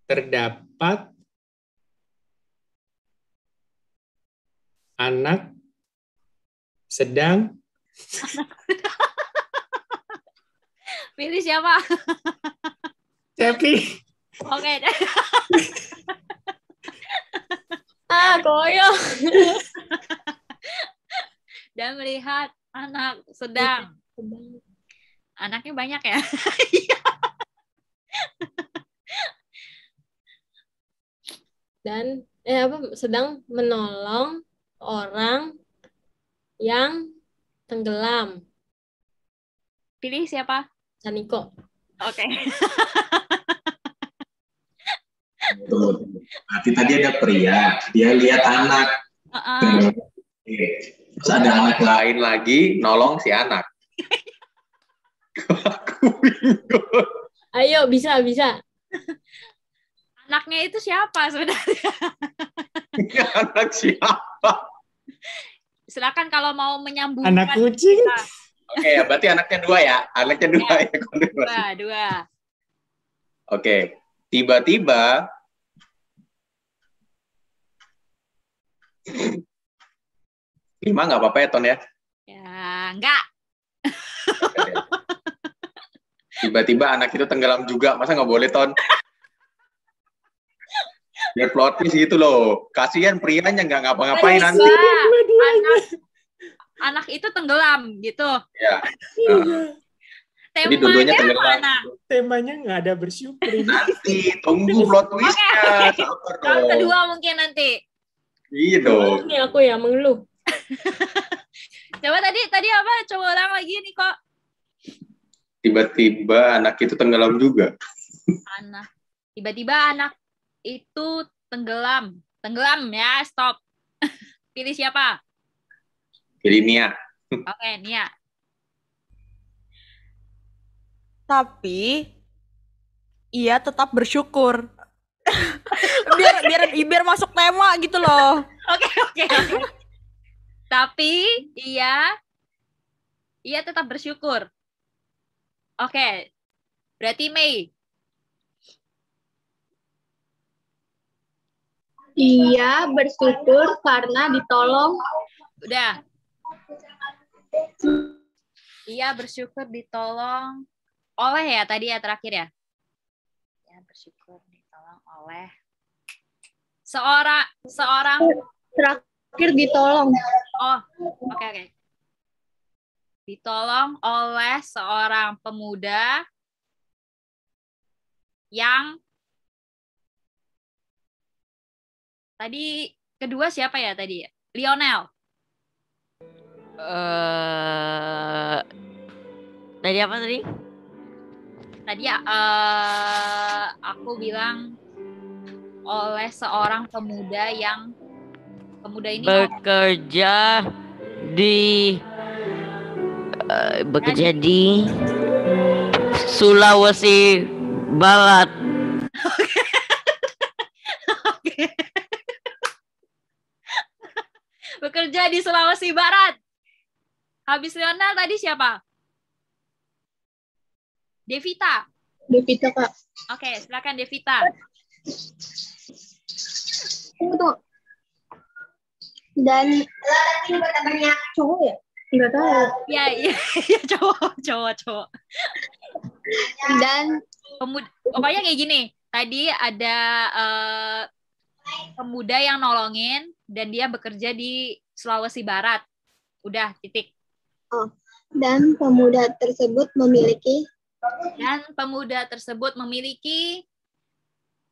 terdapat anak sedang Pilih siapa? Cepi. Oke. Koyo. Dan melihat anak sedang. Anaknya banyak ya? Dan sedang menolong orang yang tenggelam. Pilih siapa? Saniko. Oke. Berarti tadi ada pria, dia lihat anak. Terus ada anak lain lagi nolong si anak. Aku bingung. Ayo, bisa. Anaknya itu siapa sebenarnya? Anak siapa? Silakan kalau mau menyambungkan. Anak kucing. Oke, berarti anaknya 2 ya. Anaknya 2 ya. Dua. Oke, tiba-tiba Lima nggak apa-apa ya, Ton ya? Ya, enggak. Tiba-tiba anak itu tenggelam juga, masa nggak boleh, Ton? Biar plot twist gitu loh. Kasihan prianya nggak ngapa-ngapain nanti. Anak itu tenggelam gitu. Ya. Jadi dua-duanya Temanya tenggelam. mana? Temanya nggak ada bersyukur ini. Nanti tunggu plot twistnya. Sabar Yang dong. kedua mungkin nanti. Iya dong. Ini aku ya mengeluh. Coba tadi apa? Coba ulang lagi nih kok. Tiba-tiba anak itu tenggelam juga. Tiba-tiba anak itu tenggelam. Tenggelam ya, stop. Pilih siapa? Pilih Nia. Oke, Nia. Tapi ia tetap bersyukur. biar masuk tema gitu loh. Oke. Tapi ia tetap bersyukur. Oke. Berarti Mei. Ia bersyukur karena ditolong. Udah. Ia bersyukur ditolong oleh ya tadi ya terakhir ya. Ya bersyukur ditolong oleh seorang Terakhir ditolong. oh oke. Ditolong oleh seorang pemuda yang tadi kedua siapa ya tadi? Lionel. Tadi apa tadi? Tadi aku bilang oleh seorang pemuda yang pemuda ini Bekerja di Sulawesi Barat. Oke. Bekerja di Sulawesi Barat. Habis Lionel tadi siapa? Devita. Devita, Kak. Oke, silakan Devita. Tunggu. Dan cowok ya? Enggak tahu. Iya, cowok. Dan Pokoknya kayak gini. Tadi ada pemuda yang nolongin dan dia bekerja di Sulawesi Barat. Udah, titik. dan pemuda tersebut memiliki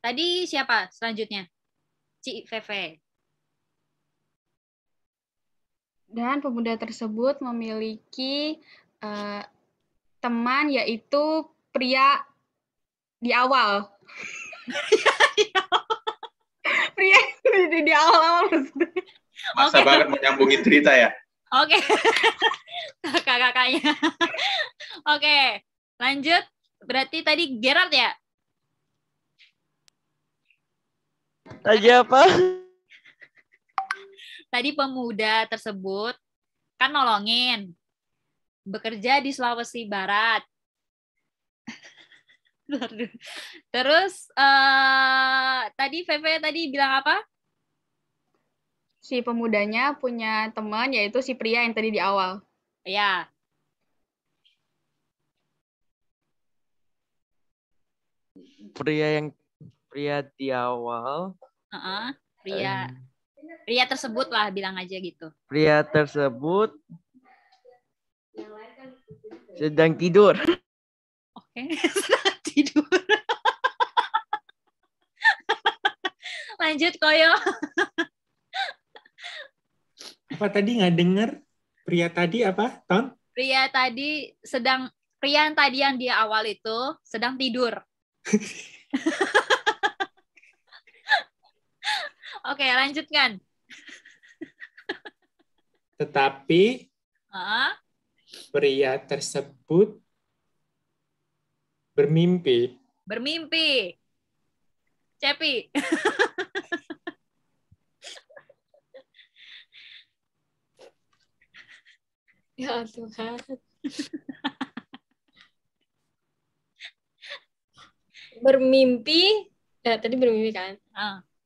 Tadi siapa selanjutnya? Cik Feve. Dan pemuda tersebut memiliki teman, yaitu pria di awal. Pria di awal maksudnya. Masa banget mau nyambungin cerita ya? Oke. Kakak-kakaknya. Oke, lanjut. Berarti tadi Gerard ya? Tadi apa? Tadi pemuda tersebut kan nolongin. Bekerja di Sulawesi Barat. Terus tadi Feve tadi bilang apa? Si pemudanya punya teman, yaitu si pria yang tadi di awal. Ya. Pria di awal. Pria tersebut lah, bilang aja gitu. Pria tersebut sedang tidur. Oke, sedang tidur. Lanjut, Koyo. Apa tadi nggak dengar? Pria tadi apa, Ton? Pria yang tadi yang di awal itu sedang tidur. Oke, lanjutkan. Tetapi pria tersebut bermimpi. Bermimpi. Cepi. Ya Tuhan. Bermimpi, tadi bermimpi kan?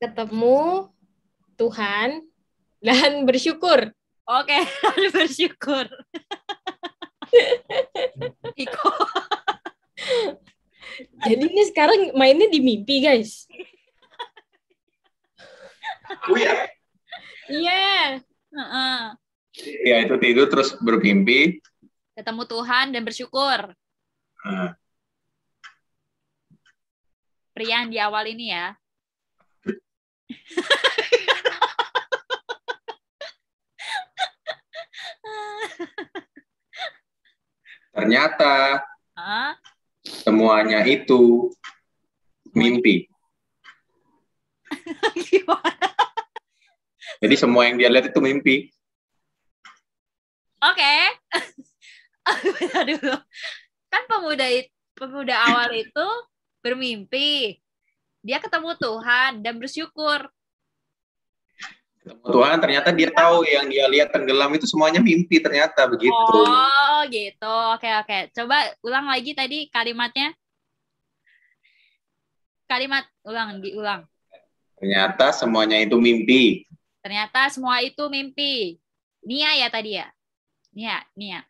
Ketemu Tuhan dan bersyukur. Oke, bersyukur. Iko. Jadi ini sekarang mainnya di mimpi, guys. Iya. Iya. Ya, itu tidur terus bermimpi. Ketemu Tuhan dan bersyukur. Pria yang di awal ini ya. Ternyata semuanya itu mimpi. Gimana? Jadi semua yang dia lihat itu mimpi. Oke. Dulu. Kan pemuda awal itu bermimpi. Dia ketemu Tuhan dan bersyukur. Ketemu Tuhan, ternyata dia tahu yang dia lihat tenggelam itu semuanya mimpi, ternyata begitu. Oh, gitu. Oke. Coba ulang lagi tadi kalimatnya. Diulang. Ternyata semuanya itu mimpi. Ternyata semua itu mimpi. Nia ya tadi ya? Nia.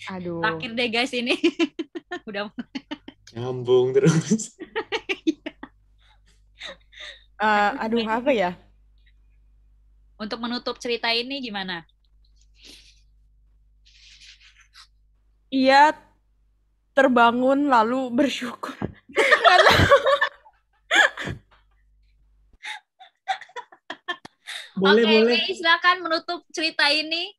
Aduh. Terakhir deh guys ini. Udah mulai. Nyambung terus. Aduh, apa ya? Untuk menutup cerita ini gimana? Ia terbangun lalu bersyukur. Boleh. Silakan menutup cerita ini.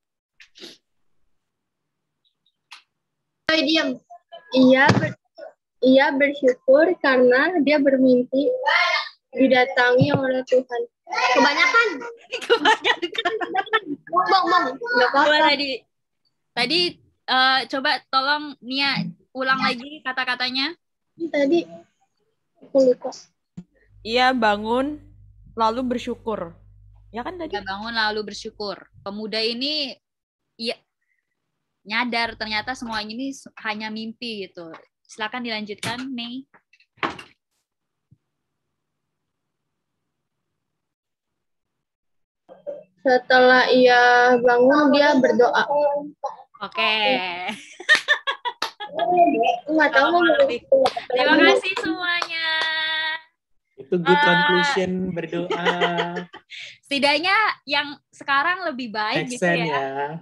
Diam. Ia bersyukur karena dia bermimpi didatangi oleh Tuhan. Kebanyakan. Bong. Tadi Coba tolong Nia ulang lagi kata-katanya. Tadi aku lupa. Ia bangun lalu bersyukur. Ya kan tadi? Ia bangun lalu bersyukur. Pemuda ini nyadar ternyata semuanya ini hanya mimpi gitu. Silakan dilanjutkan, Mei. Setelah ia bangun, dia berdoa. Oke. Nggak tahu mau Terima kasih semuanya. Itu good conclusion, berdoa. Setidaknya yang sekarang lebih baik gitu Accent ya.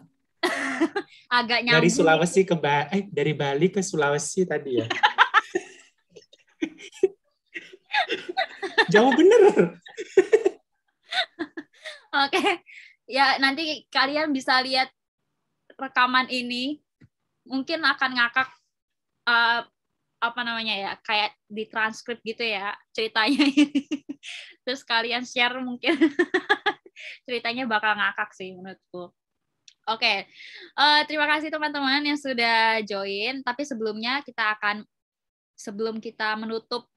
Agak nyambung. Dari Sulawesi ke dari Bali ke Sulawesi tadi ya. Jauh bener. Oke. Ya, nanti kalian bisa lihat rekaman ini. Mungkin akan ngakak apa namanya ya, kayak di transkrip gitu ya ceritanya ini. Terus kalian share mungkin ceritanya bakal ngakak sih menurutku. Oke. Terima kasih teman-teman yang sudah join. Tapi sebelumnya sebelum kita menutup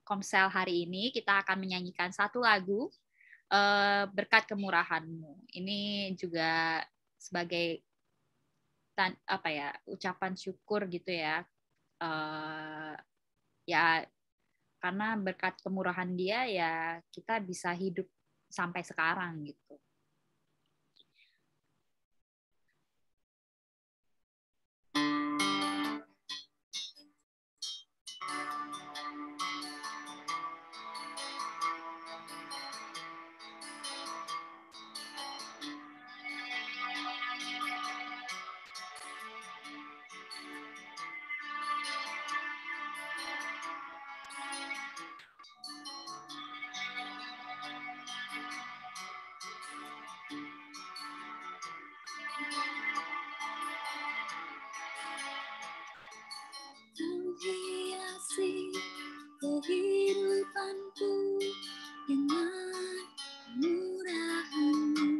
Komsel hari ini, kita akan menyanyikan satu lagu, Berkat Kemurahan-Mu. Ini juga sebagai ucapan syukur gitu ya. Ya karena berkat kemurahan Dia ya kita bisa hidup sampai sekarang gitu. Hiasi kehidupanku dengan kemurahan-Mu.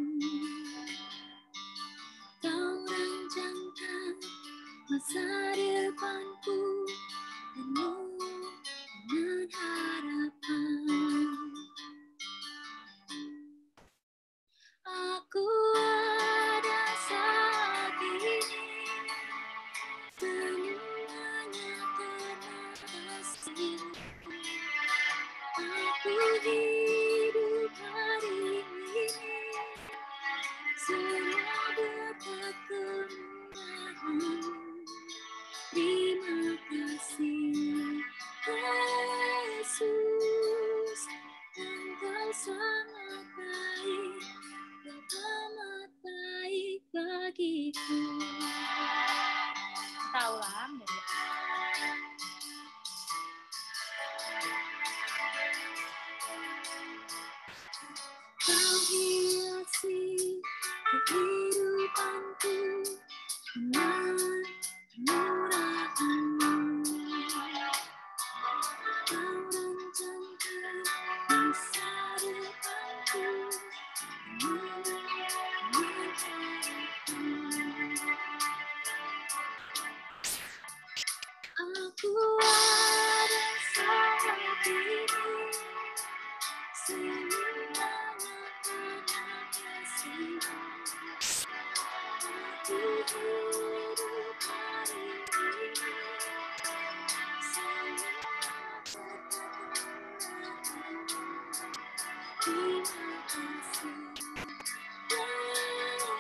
Kau rancangkan masa depanku penuh dengan harapan. Aku ada saat ini semuanya karena kasih-Mu. Aku hidup hari ini semua berkat kemurahan-Mu. Terima kasih Yesus, Engkau sangat baik, amat baik bagiku. Kita ulang. Kau hiasi kehidupanku dengan kemurahan-Mu. Kau rancangkan masa depanku penuh dengan harapan. Aku ada saat ini semuanya karena kasih-Mu. Aku hidup hari ini semua berkat kemurahan-Mu. Terima kasih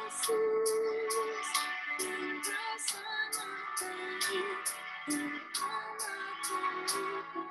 Yesus, Engkau sangat baik, amat baik bagiku.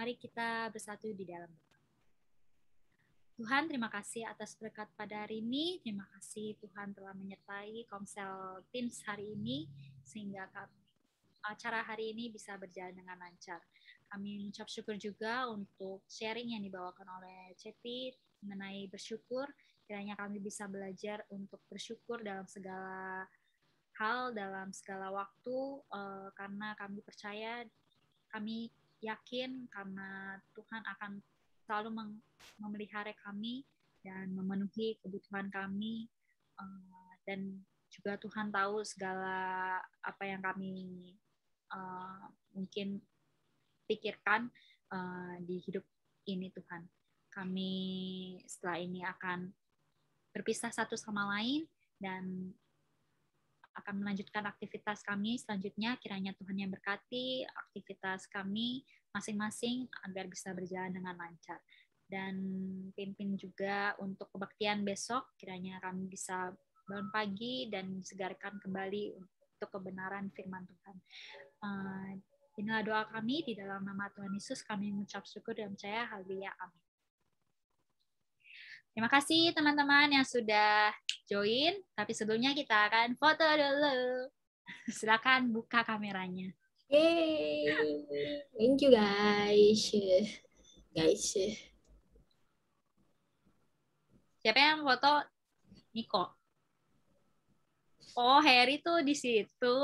Mari kita bersatu di dalam doa. Tuhan, terima kasih atas berkat pada hari ini. Terima kasih Tuhan telah menyertai Komsel Teams hari ini, sehingga acara hari ini bisa berjalan dengan lancar. Kami mengucap syukur juga untuk sharing yang dibawakan oleh Cepi mengenai bersyukur. Kiranya kami bisa belajar untuk bersyukur dalam segala hal, dalam segala waktu, karena kami percaya, kami yakin karena Tuhan akan selalu memelihara kami dan memenuhi kebutuhan kami, dan juga Tuhan tahu segala apa yang kami mungkin pikirkan di hidup ini. Tuhan, kami setelah ini akan berpisah satu sama lain dan akan melanjutkan aktivitas kami selanjutnya. Kiranya Tuhan yang berkati aktivitas kami masing-masing agar bisa berjalan dengan lancar. Dan pimpin juga untuk kebaktian besok, kiranya kami bisa bangun pagi dan disegarkan kembali untuk kebenaran firman Tuhan. Inilah doa kami, di dalam nama Tuhan Yesus kami mengucap syukur dan percaya. Haleluya, amin. Terima kasih teman-teman yang sudah join, tapi sebelumnya kita akan foto dulu. Silakan buka kameranya. Yeay. Thank you guys. Siapa yang foto? Niko. Oh, Harry tuh di situ.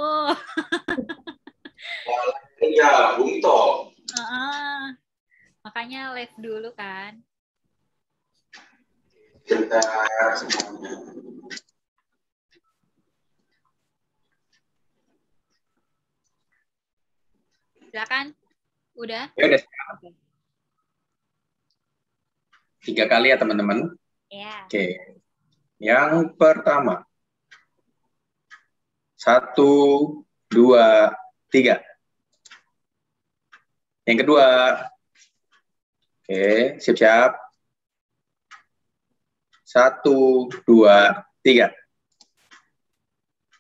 Ya, Bungto. Makanya live dulu kan. Sebentar semuanya. Silakan. Udah? Ya udah. Oke. 3 kali ya teman-teman. Ya. Oke. Yang pertama. 1, 2, 3. Yang kedua. Oke, siap-siap. 1, 2, 3.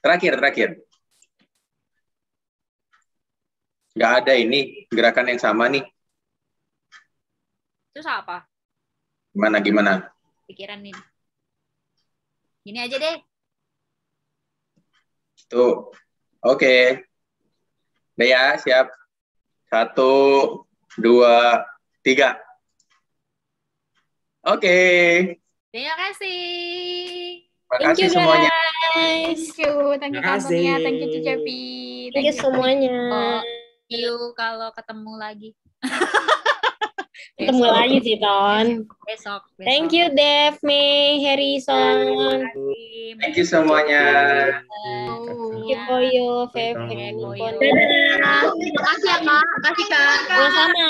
Terakhir. Nggak ada ini gerakan yang sama nih. Terus apa? Gimana? Pikiran ini. Gini aja deh. Tuh. Oke. Udah ya, siap. 1, 2, 3. Oke. Terima kasih. Terima kasih semuanya. Guys. Thank you kantornya, thank you Cepi. Thank you semuanya. See you kalau ketemu lagi. Ketemu lagi sih, Ton. Besok. Thank you, Dev, May, Harrison. Thank you semuanya. Thank you, Koyo, Feve, Nippon. Terima kasih ya Kak. Makasih Kak. Sama-sama.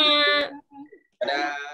Dadah.